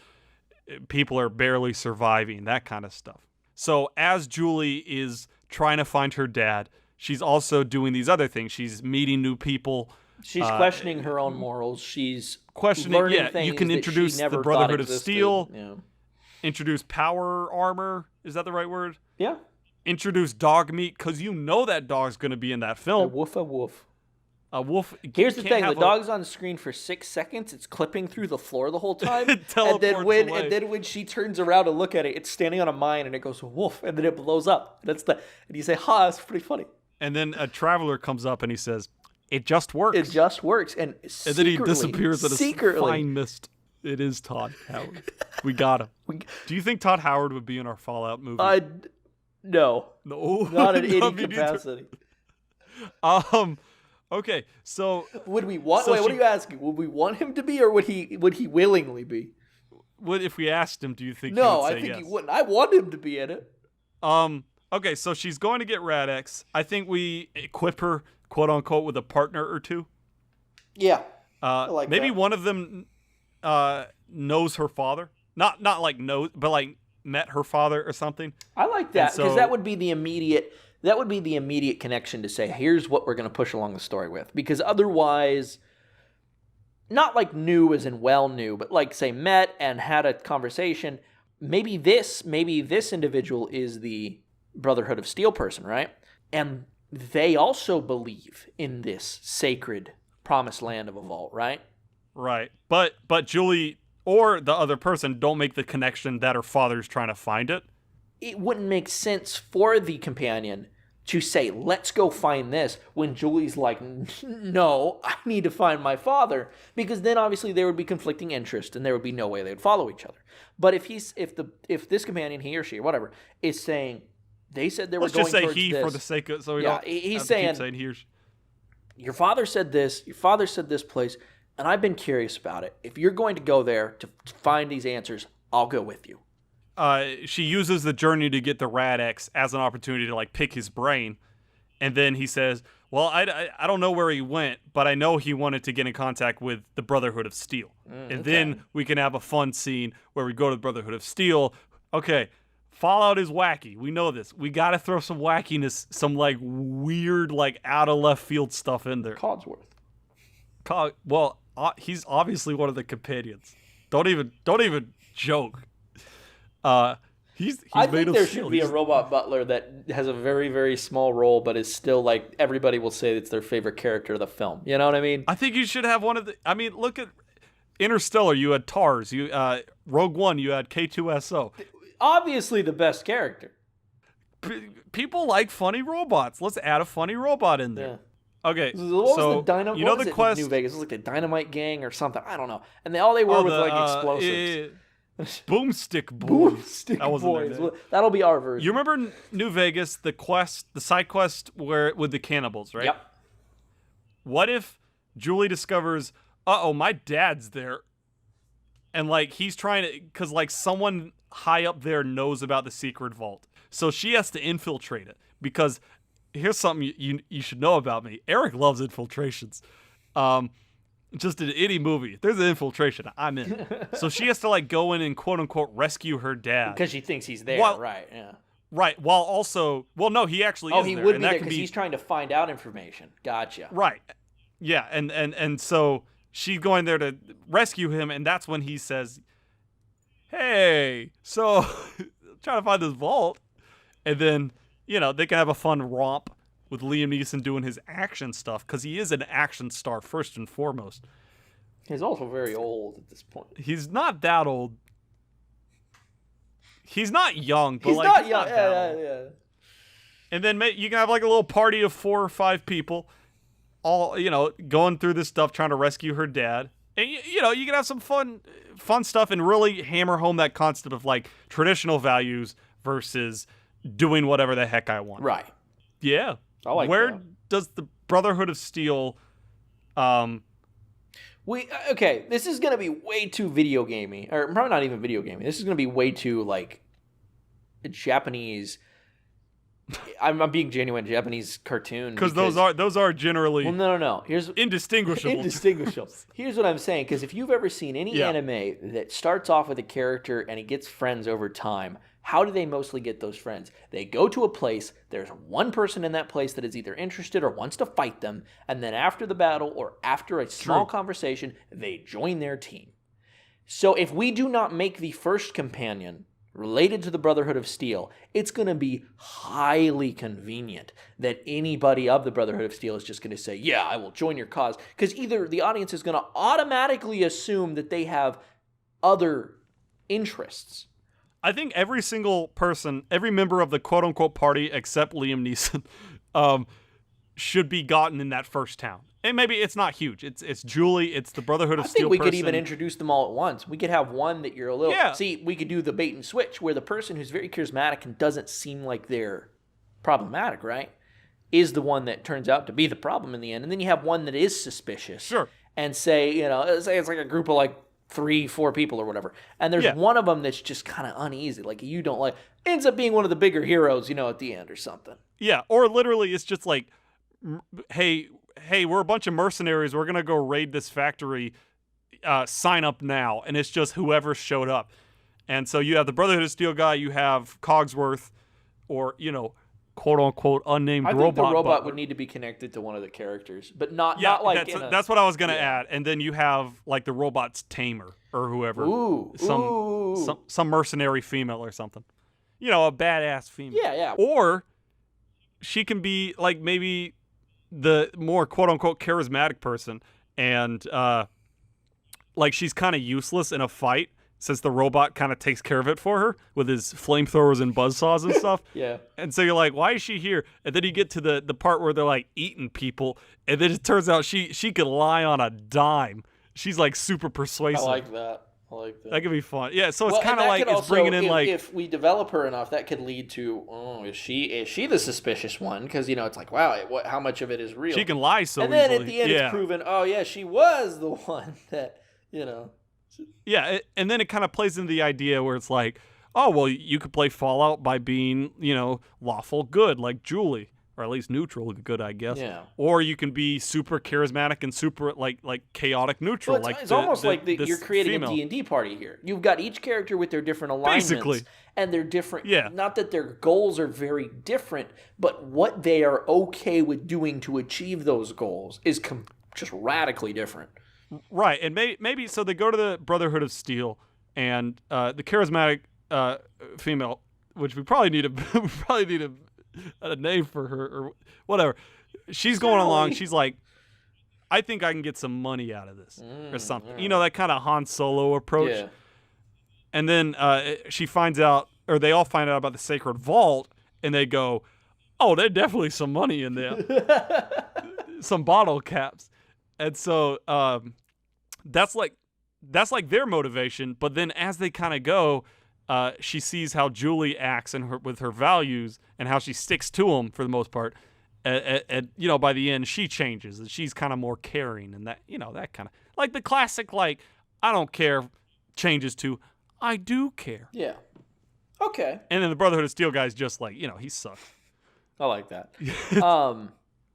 people are barely surviving, that kind of stuff. So as Julie is trying to find her dad, she's also doing these other things. She's meeting new people. She's questioning her own morals. She's questioning. learning things you can that introduce she never the Brotherhood of existed. Steel. Yeah. Introduce power armor. Is that the right word? Yeah. Introduce Dogmeat, because that dog's going to be in that A film. woof a woof. A wolf. Here's the thing: the dog's on screen for 6 seconds. It's clipping through the floor the whole time, It and then teleports away. when she turns around to look at it, it's standing on a mine, and it goes woof, and then it blows up. And you say, "Ha, that's pretty funny." And then a traveler comes up and he says, "It just works." It just works, and then he disappears in a secretly. fine mist. It is Todd Howard. We got him. Do you think Todd Howard would be in our Fallout movie? No, No, not in No, any me neither. capacity. Okay, so Would we want? So wait, what she- are you asking? Would we want him to be, or would he willingly be? what if we asked him? Do you think? he No, would I say think yes? he wouldn't. I want him to be in it. Okay, so she's going to get Rad-X. I think we equip her, quote unquote, with a partner or two. Yeah, I like maybe that. one of them knows her father. Not like knows, but like met her father or something. I like that because so- that would be the immediate. That would be the immediate connection to say, here's what we're going to push along the story with. Because otherwise, not like new as in well knew, but like say met and had a conversation. Maybe this individual is the Brotherhood of Steel person, right? And they also believe in this sacred promised land of a vault, right? Right. But Julie or the other person don't make the connection that her father's trying to find it. It wouldn't make sense for the companion to say, let's go find this, when Julie's like, no, I need to find my father, because then obviously there would be conflicting interest and there would be no way they would follow each other. But if this companion, he or she or whatever, is saying, they said they were Let's going just say towards he this. for the sake of so we Yeah, don't he's have to saying- keep saying he or she. Your father said this, your father said this place, and I've been curious about it. If you're going to go there to find these answers, I'll go with you. She uses the journey to get the Rad-X as an opportunity to like pick his brain, and then he says, "Well, I don't know where he went, but I know he wanted to get in contact with the Brotherhood of Steel." And then we can have a fun scene where we go to the Brotherhood of Steel. Okay, Fallout is wacky. We know this. We got to throw some wackiness, some like weird, like out of left field stuff in there. Codsworth. Well, he's obviously one of the companions. Don't even joke. He's I made think of there steel. should be a He's- robot butler that has a very, very small role, but is still like everybody will say it's their favorite character of the film. You know what I mean? I think you should have one of the. I mean, look at Interstellar. You had TARS. You Rogue One. You had K2SO. Obviously, the best character. People like funny robots. Let's add a funny robot in there. Okay, What was so the Dynamite? you know what was the it in quest. New Vegas. It was like the Dynamite Gang or something. I don't know. And all they were was like explosives. Boomstick Boys. Boomstick That wasn't their Boys. name. Well, that'll be our version. You remember New Vegas, the side quest where with the cannibals, right? Yep. What if Julie discovers, my dad's there, and like he's trying to, because like someone high up there knows about the secret vault, so she has to infiltrate it. Because here's something you should know about me. Eric loves infiltrations. Just in any movie, if there's an infiltration, I'm in. So she has to like go in and quote unquote rescue her dad. Because she thinks he's there, Well- right? Yeah. Right. While also, well, no, he actually is he there. would And be that there can because he's trying to find out information. Gotcha. Right. Yeah. And so she's going there to rescue him. And that's when he says, hey, so trying to find this vault. And then, they can have a fun romp with Liam Neeson doing his action stuff because he is an action star first and foremost. He's also very old at this point. He's not that old. He's not young, but He's like not he's young. not that old. Yeah. And then you can have like a little party of 4 or 5 people, all going through this stuff trying to rescue her dad. And you can have some fun stuff and really hammer home that concept of like traditional values versus doing whatever the heck I want. Right. Yeah. I like Where that. does the Brotherhood of Steel? Okay, this is gonna be way too video gamey, or probably not even video gamey. This is gonna be way too like Japanese. I'm being genuine. Japanese cartoon Because those are generally no. Here's indistinguishable. Indistinguishable. Here's what I'm saying. Because if you've ever seen any anime that starts off with a character and he gets friends over time, how do they mostly get those friends? They go to a place, there's one person in that place that is either interested or wants to fight them, and then after the battle or after a small conversation, they join their team. So if we do not make the first companion related to the Brotherhood of Steel, it's going to be highly convenient that anybody of the Brotherhood of Steel is just going to say, yeah, I will join your cause. Because either the audience is going to automatically assume that they have other interests. I think every single person, every member of the quote-unquote party except Liam Neeson should be gotten in that first town. And maybe it's not huge. It's Julie. It's the Brotherhood of Steel. I think we could even introduce them all at once. We could have one that you're a little... Yeah. See, we could do the bait and switch, where the person who's very charismatic and doesn't seem like they're problematic, right, is the one that turns out to be the problem in the end. And then you have one that is suspicious. Sure. And say it's like a group of like 3-4 people or whatever. And there's one of them that's just kind of uneasy. Like you don't like... Ends up being one of the bigger heroes, at the end or something. Yeah. Or literally it's just like, hey, we're a bunch of mercenaries. We're going to go raid this factory. Sign up now. And it's just whoever showed up. And so you have the Brotherhood of Steel guy. You have Cogsworth or, quote-unquote unnamed robot. I think the robot butler. would need to be connected to one of the characters. But not like... That's what I was going to add. And then you have like the robot's tamer or whoever. Some mercenary female or something. A badass female. Yeah. Or she can be like maybe... the more quote-unquote charismatic person, and like she's kind of useless in a fight since the robot kind of takes care of it for her with his flamethrowers and buzzsaws and stuff. Yeah. And so you're like, why is she here? And then you get to the part where they're like eating people, and then it turns out she could lie on a dime. She's like super persuasive. I like that. That could be fun. Yeah, so it's kind of like it's bringing in like... If we develop her enough, that could lead to, is she the suspicious one? Because, it's like, wow, how much of it is real? She can lie so easily. And then at the end it's proven, she was the one that, Yeah, and then it kind of plays into the idea where it's like, oh, well, you could play Fallout by being, lawful good, like Julie. Or at least neutral good, I guess. Yeah. Or you can be super charismatic and super like chaotic neutral. Well, it's almost like you're creating a D&D party here. You've got each character with their different alignments. Basically. And they're different. Yeah. Not that their goals are very different, but what they are okay with doing to achieve those goals is just radically different. Right. And maybe so they go to the Brotherhood of Steel, and the charismatic female, which we probably need a name for her or whatever. She's going along. She's like, I think I can get some money out of this or something. That kind of Han Solo approach. Yeah. And then she finds out, or they all find out about the Sacred Vault, and they go, oh, there's definitely some money in there. Some bottle caps. And so that's like their motivation. But then as they kind of go, she sees how Julie acts with her values and how she sticks to them for the most part. And by the end, she changes and she's kind of more caring and that, that kind of like the classic, like, I don't care changes to I do care. Yeah. Okay. And then the Brotherhood of Steel guy's just like, he sucks. I like that.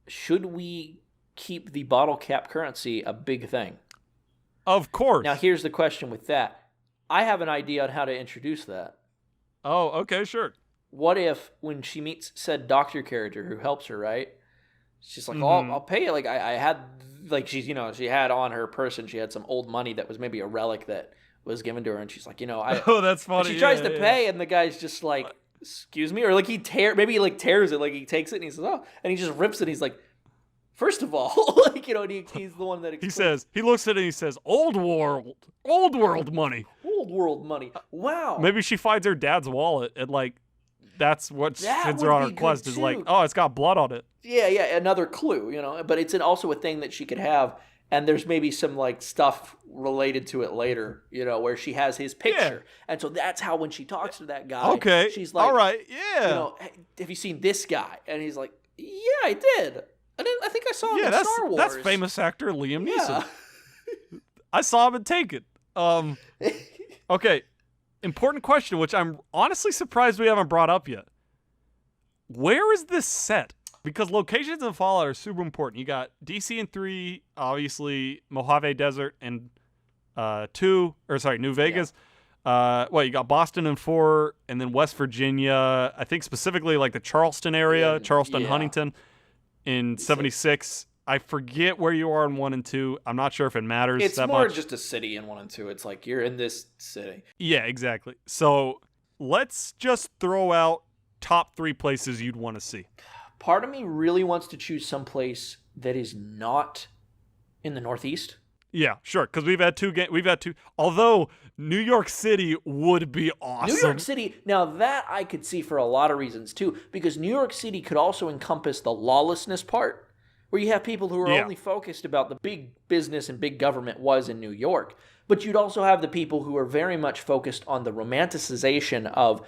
Should we keep the bottle cap currency a big thing? Of course. Now, here's the question with that. I have an idea on how to introduce that. Oh, okay, sure. what if when she meets said doctor character who helps her, right? She's like, Mm-hmm. oh, I'll pay you. Like, I had, like, she's, she had on her person, she had some old money that was maybe a relic that was given to her. And she's like, Oh, that's funny. She tries to pay, and the guy's just like, excuse me? Or like maybe he like tears it, like he takes it and he says, oh, and he just rips it. And he's like, first of all, like, and he's the one that explains. He looks at it and he says, old world money. Old world money. Wow. Maybe she finds her dad's wallet and like, that's what sends her on her quest is like, oh, it's got blood on it. Yeah, another clue, but it's also a thing that she could have, and there's maybe some like stuff related to it later, where she has his picture, and so that's how when she talks to that guy, okay, she's like, all right, yeah, hey, have you seen this guy? And he's like, yeah, I did. I think I saw him in Star Wars. That's famous actor Liam Neeson. Yeah. I saw him in Taken. Okay, important question, which I'm honestly surprised we haven't brought up yet. Where is this set? Because locations in Fallout are super important. You got DC in 3, obviously Mojave Desert and New Vegas. Yeah. You got Boston in 4, and then West Virginia. I think specifically like the Charleston area, Huntington in 76. I forget where you are in 1 and 2. I'm not sure if it matters. It's that more much. just a city in 1 and 2. It's like you're in this city. Yeah, exactly. So let's just throw out top 3 places you'd want to see. Part of me really wants to choose someplace that is not in the Northeast. Yeah, sure. Because we've had two. Although New York City would be awesome. New York City. Now that I could see for a lot of reasons too, because New York City could also encompass the lawlessness part, where you have people who are only focused about the big business and big government was in New York, but you'd also have the people who are very much focused on the romanticization of.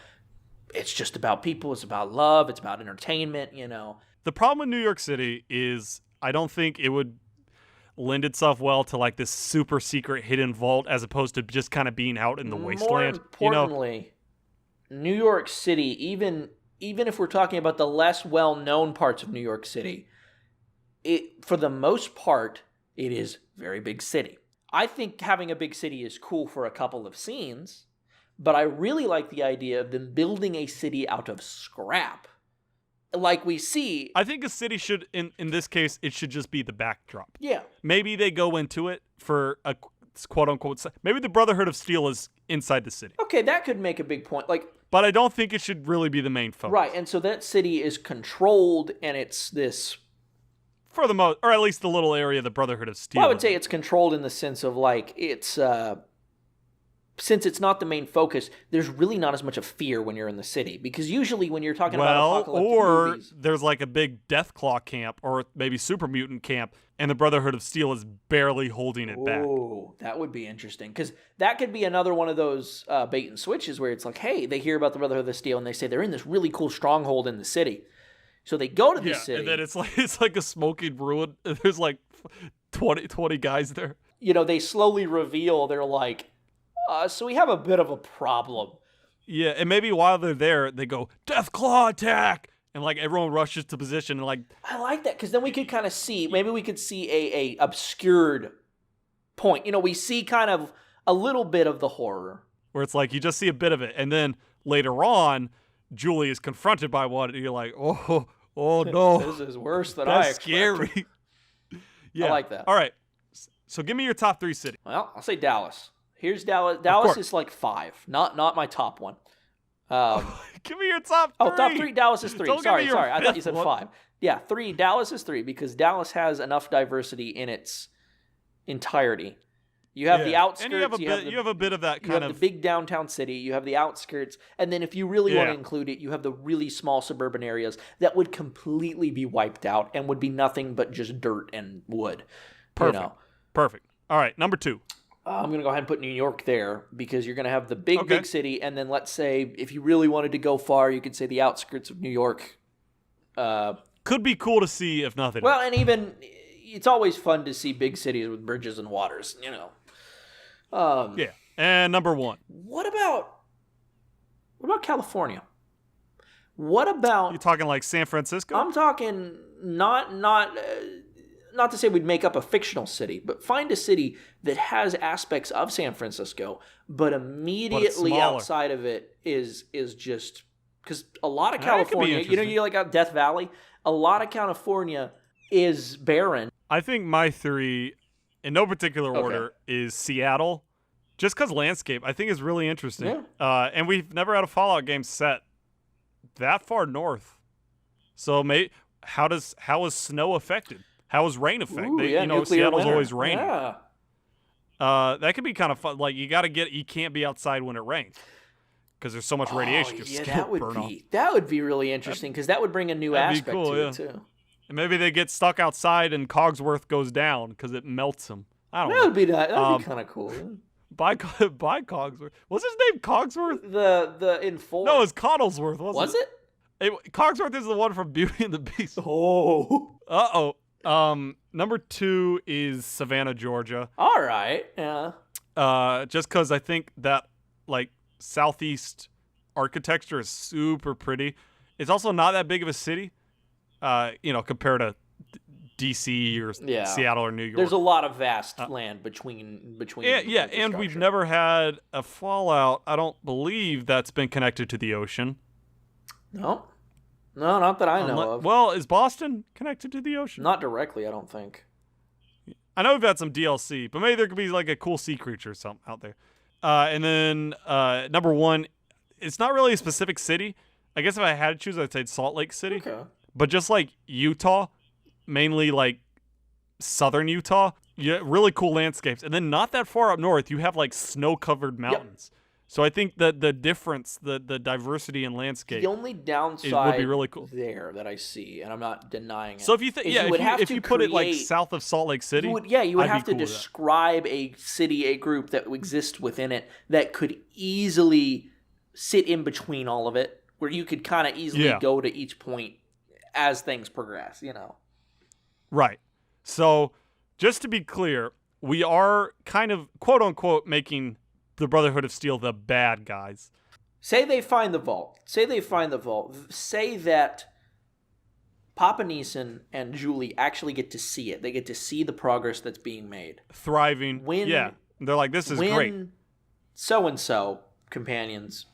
It's just about people. It's about love. It's about entertainment, The problem with New York City is I don't think it would lend itself well to like this super secret hidden vault as opposed to just kind of being out in the wasteland. More importantly, New York City, even if we're talking about the less well-known parts of New York City, for the most part, it is a very big city. I think having a big city is cool for a couple of scenes. But I really like the idea of them building a city out of scrap. Like we see. I think a city should, in this case, it should just be the backdrop. Yeah. Maybe they go into it for a quote-unquote, maybe the Brotherhood of Steel is inside the city. Okay, that could make a big point. But I don't think it should really be the main focus. Right, and so that city is controlled, and it's this. For the most, or at least the little area of the Brotherhood of Steel. Well, I would say it's controlled in the sense of it's. Since it's not the main focus, there's really not as much of fear when you're in the city. Because usually when you're talking about apocalyptic movies... there's like a big Deathclaw camp, or maybe Super Mutant camp, and the Brotherhood of Steel is barely holding it back. Oh, that would be interesting. Because that could be another one of those bait and switches where it's like, hey, they hear about the Brotherhood of Steel, and they say they're in this really cool stronghold in the city. So they go to the city. And then it's like a smoking ruin. There's like 20 guys there. They slowly reveal, they're like... so we have a bit of a problem. Yeah, and maybe while they're there, they go, Deathclaw attack! And like everyone rushes to position and like... I like that, because then we could kind of see, maybe we could see a obscured point. We see kind of a little bit of the horror. Where it's like, you just see a bit of it, and then later on, Julie is confronted by one, and you're like, oh no. This is worse than That's I expected. Scary. Yeah. I like that. All right, so give me your top 3 cities. Well, I'll say Dallas. Here's Dallas. Dallas is like 5, not my top one. Give me your top 3. Oh, top 3. Dallas is 3. Don't Sorry. I thought you said one. 5. Yeah, 3. Dallas is 3 because Dallas has enough diversity in its entirety. You have the outskirts. And you have a bit of that kind of the big downtown city. You have the outskirts, and then if you really want to include it, you have the really small suburban areas that would completely be wiped out and would be nothing but just dirt and wood. Perfect. All right, number 2. I'm going to go ahead and put New York there because you're going to have the big city. And then let's say if you really wanted to go far, you could say the outskirts of New York. Could be cool to see if nothing Well, else. and even it's always fun to see big cities with bridges and waters, Yeah. And number 1. What about California? What about... You talking like San Francisco? I'm talking not to say we'd make up a fictional city, but find a city that has aspects of San Francisco, but immediately outside of it is just because a lot of That could be California, interesting. you like out Death Valley, a lot of California is barren. I think my 3, in no particular order, is Seattle. Just because landscape, I think, is really interesting. Yeah. And we've never had a Fallout game set that far north. So, how is snow affected? How is rain affected? Ooh, yeah, nuclear Seattle's winter. always raining. Yeah. That could be kind of fun. Like, you can't be outside when it rains because there's so much radiation. Your skin that will burn off. would be really interesting because that would bring a new That'd be aspect cool, to yeah. it too. And maybe they get stuck outside and Cogsworth goes down because it melts them. I don't know. That'd be kind of cool. Yeah. By Cogsworth. Was his name Cogsworth? The in full. No, it's Coddlesworth, wasn't was it? it? Cogsworth is the one from Beauty and the Beast. Oh. Uh-oh. Number 2 is Savannah, Georgia. All right. Yeah. Just because I think that, like, southeast architecture is super pretty. It's also not that big of a city, compared to D.C. or Seattle or New York. There's a lot of vast land between. Yeah, and we've never had a Fallout, I don't believe, that's been connected to the ocean. No, not that I know of. Well, is Boston connected to the ocean? Not directly, I don't think. I know we've had some DLC, but maybe there could be like a cool sea creature or something out there. And then number 1, it's not really a specific city. I guess if I had to choose, I'd say Salt Lake City. Okay. But just like Utah, mainly like southern Utah, really cool landscapes. And then not that far up north, you have like snow-covered mountains. Yep. So I think that the difference, the diversity in landscape, the only downside would be really cool there that I see, and I'm not denying it. So if you if you put it like south of Salt Lake City, you would have to describe a city, a group that exists within it that could easily sit in between all of it, where you could kind of easily go to each point as things progress. Right. So just to be clear, we are kind of quote unquote making the Brotherhood of Steel the bad guys. Say they find the vault. Say that Papa Neeson and Julie actually get to see it. They get to see the progress that's being made. Thriving. They're like, this is great. So-and-so companions,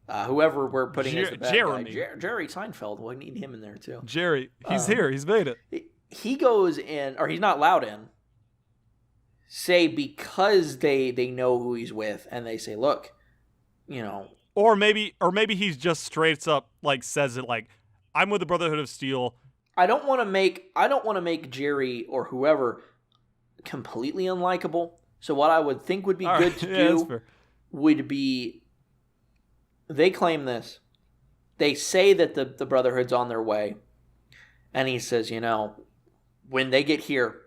whoever we're putting as the bad Jeremy. guy. Jerry Seinfeld. We need him in there too. Jerry. He's here. He's made it. He goes in, or he's not allowed in. Say because they know who he's with, and they say, look, or maybe he's just straight up like says it like, I'm with the Brotherhood of Steel. I don't want to make Jerry or whoever completely unlikable. So what I would think would be good to do would be, they claim this. They say that the Brotherhood's on their way, and he says, when they get here,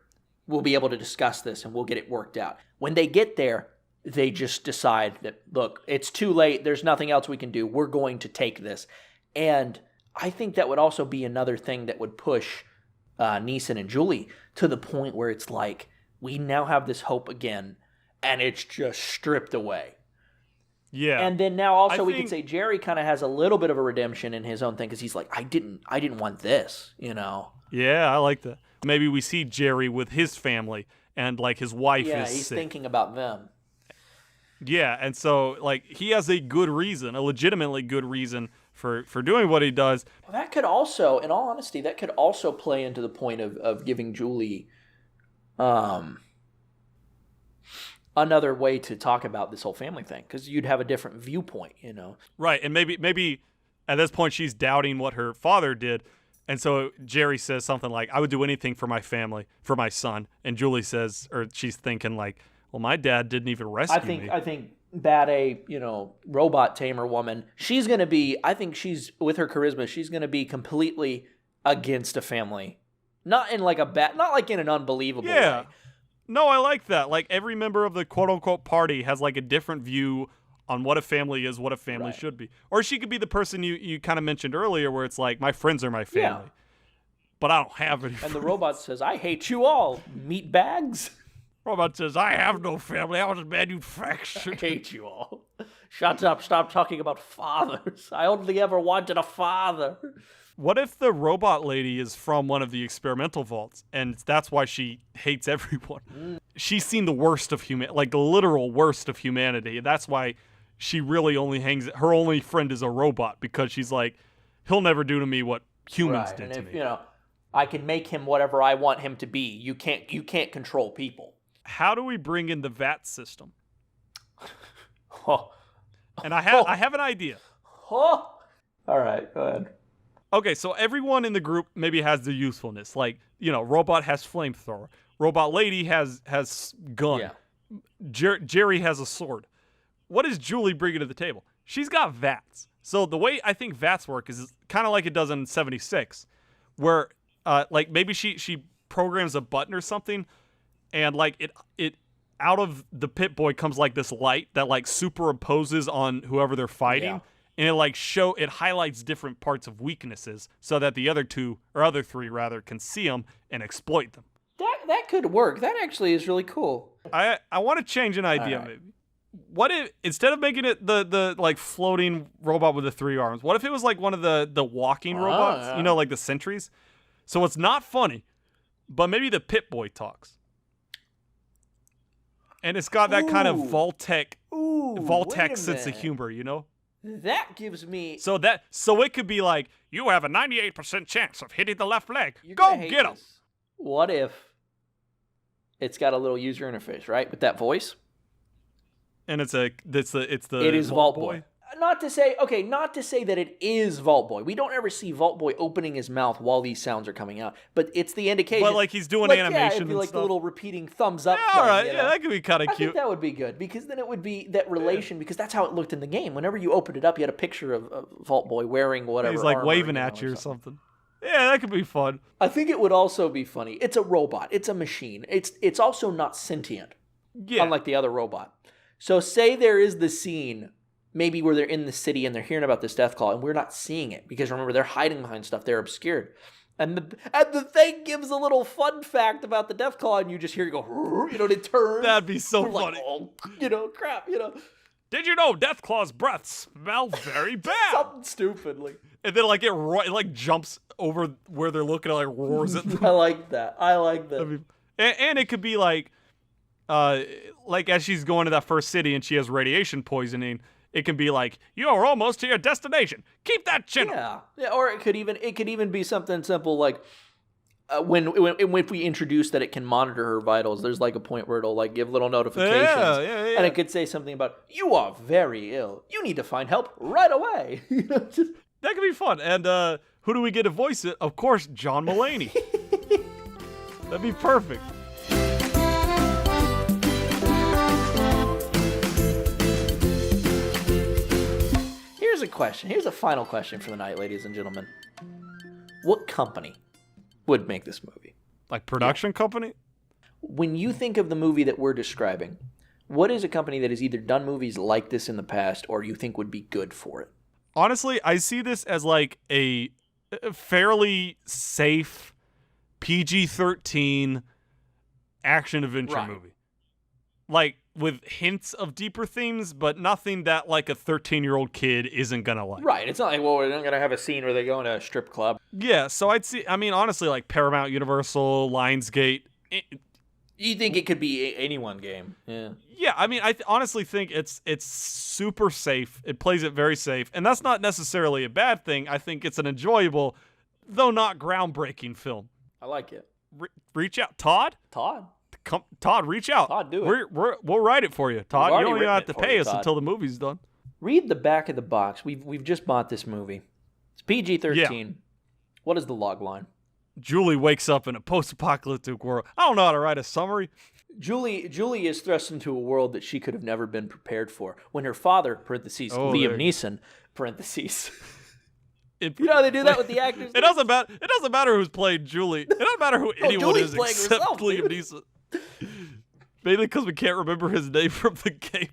we'll be able to discuss this and we'll get it worked out. When they get there, they just decide that, look, it's too late. There's nothing else we can do. We're going to take this. And I think that would also be another thing that would push Neeson and Julie to the point where it's like, we now have this hope again, and it's just stripped away. Yeah. And then now also we can say Jerry kind of has a little bit of a redemption in his own thing, because he's like, I didn't want this, Yeah, I like that. Maybe we see Jerry with his family and like his wife is he's sick. thinking about them. Yeah, and so like he has a legitimately good reason for doing what he does. Well, that could also, in all honesty, play into the point of giving Julie another way to talk about this whole family thing, because you'd have a different viewpoint, Right, and maybe at this point she's doubting what her father did. And so Jerry says something like, I would do anything for my family, for my son. And Julie says, or she's thinking like, well, my dad didn't even rescue me. I think Bad robot tamer woman, she's going to be, I think she's, with her charisma, she's going to be completely against a family. Not in like not like in an unbelievable way. No, I like that. Like every member of the quote unquote party has like a different view on what a family is, what a family should be. Or she could be the person you kind of mentioned earlier where it's like, my friends are my family. Yeah. But I don't have any friends. And the robot says, I hate you all, meat bags. Robot says, I have no family. I was manufactured. I hate you all. Shut up. Stop talking about fathers. I only ever wanted a father. What if the robot lady is from one of the experimental vaults, and that's why she hates everyone? She's seen the worst of the literal worst of humanity. That's why she really only her only friend is a robot because she's like, he'll never do to me what humans did to me. You know, I can make him whatever I want him to be. You can't control people. How do we bring in the VAT system? Oh. And I have an idea. Oh. All right, go ahead. Okay, so everyone in the group maybe has their usefulness. Like, you know, robot has flamethrower. Robot lady has gun. Yeah. Jerry has a sword. What is Julie bringing to the table? She's got VATs. So the way I think VATs work is kind of like it does in 76, where like maybe she programs a button or something, and like it out of the Pit Boy comes like this light that like superimposes on whoever they're fighting. Yeah. And it highlights different parts of weaknesses so that the other three can see them and exploit them. That could work. That actually is really cool. I want to change an idea maybe. What if instead of making it the like floating robot with the 3 arms, what if it was like one of the walking robots, yeah. you know, like the sentries? So it's not funny, but maybe the Pit Boy talks. And it's got that kind of Voltec sense of humor, you know? That gives me... So it could be like, you have a 98% chance of hitting the left leg. Go get him. What if it's got a little user interface, right? With that voice? And it is Vault Boy. Not to say that it is Vault Boy. We don't ever see Vault Boy opening his mouth while these sounds are coming out, but it's the indication. But like he's doing animation yeah, it'd be and like stuff. the little repeating thumbs up. Yeah, all right, yeah, that could be kind of I cute. think that would be good because then it would be that relation because that's how it looked in the game. Whenever you opened it up, you had a picture of Vault Boy wearing whatever. He's like armor, waving at you or something. Yeah, that could be fun. I think it would also be funny. It's a robot. It's a machine. It's also not sentient. Yeah. Unlike the other robot. So say there is the scene maybe where they're in the city and they're hearing about this death call and we're not seeing it because remember they're hiding behind stuff. They're obscured. And the thing gives a little fun fact about the death call and you just hear it go, you know, and it turns. That'd be so funny. funny. Like, oh, you know, crap, you know. Did you know Deathclaw's breath smells very bad? Something stupid. Like. And then like it like jumps over where they're looking and like roars at them. I like that. And it could be like as she's going to that first city and she has radiation poisoning, it can be like, you're almost to your destination. Keep that chin up. Yeah. Or it could even be something simple like when we introduce that it can monitor her vitals, there's like a point where it'll like give little notifications. Yeah. And it could say something about, you are very ill. You need to find help right away. That could be fun. And who do we get to voice it? Of course, John Mulaney. That'd be perfect. Here's a question. Here's a final question for the night, ladies and gentlemen. What company would make this movie? Like production company? When you think of the movie that we're describing, what is a company that has either done movies like this in the past or you think would be good for it? Honestly, I see this as like a fairly safe PG-13 action-adventure movie. Like, with hints of deeper themes, but nothing that, like, a 13-year-old kid isn't gonna like. Right. It's not like, well, we're not gonna have a scene where they go into a strip club. Yeah, so honestly, like, Paramount, Universal, Lionsgate. You think it could be any one game? Yeah. Yeah, I mean, I honestly think it's super safe. It plays it very safe, and that's not necessarily a bad thing. I think it's an enjoyable, though not groundbreaking film. I like it. Reach out, Todd. Todd, reach out. Todd, do it. We'll write it for you, Todd. You don't even have to pay us until the movie's done. Read the back of the box. We've just bought this movie. It's PG-13. Yeah. What is the log line? Julie wakes up in a post-apocalyptic world. I don't know how to write a summary. Julie is thrust into a world that she could have never been prepared for. When her father, parentheses, Liam Neeson, parentheses. You know how they do that with the actors? It doesn't matter who's playing Julie. It doesn't matter who anyone is except Liam Neeson. Mainly because we can't remember his name from the game.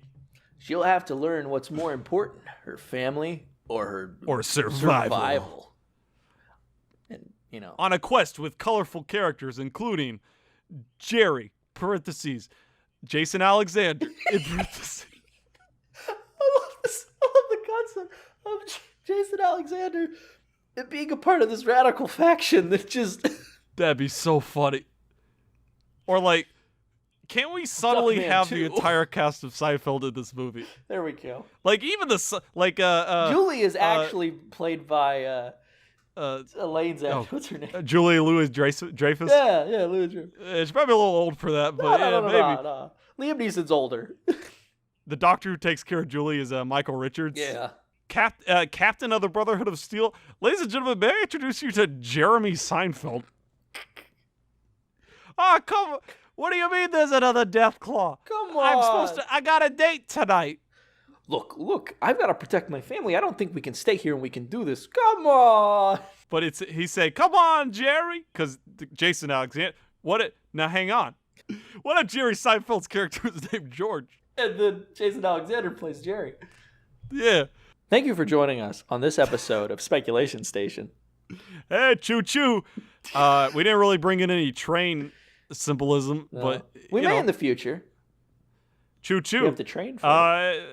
She'll have to learn what's more important, her family or survival. And, you know. On a quest with colorful characters, including Jerry, parentheses, Jason Alexander, in parentheses. I love the concept of Jason Alexander being a part of this radical faction that just... That'd be so funny. Or like Can we subtly Duckman have 2. the entire cast of Seinfeld in this movie? There we go. Like even Julie is actually played by Elaine's actress. What's her name? Julia Louis-Dreyfus. Yeah, Louis Dreyfus. It's probably a little old for that, but maybe. No. Liam Neeson's older. The doctor who takes care of Julie is Michael Richards. Yeah. Captain of the Brotherhood of Steel. Ladies and gentlemen, may I introduce you to Jeremy Seinfeld? Oh, come on. What do you mean there's another Death Claw? Come on. I got a date tonight. Look, I've got to protect my family. I don't think we can stay here and we can do this. Come on. But he say, come on, Jerry. Because Jason Alexander. Now hang on. What if Jerry Seinfeld's character was named George? And then Jason Alexander plays Jerry. Yeah. Thank you for joining us on this episode of Speculation Station. Hey, choo-choo. We didn't really bring in any train symbolism, but we may in the future. Choo-choo. We have to train for it.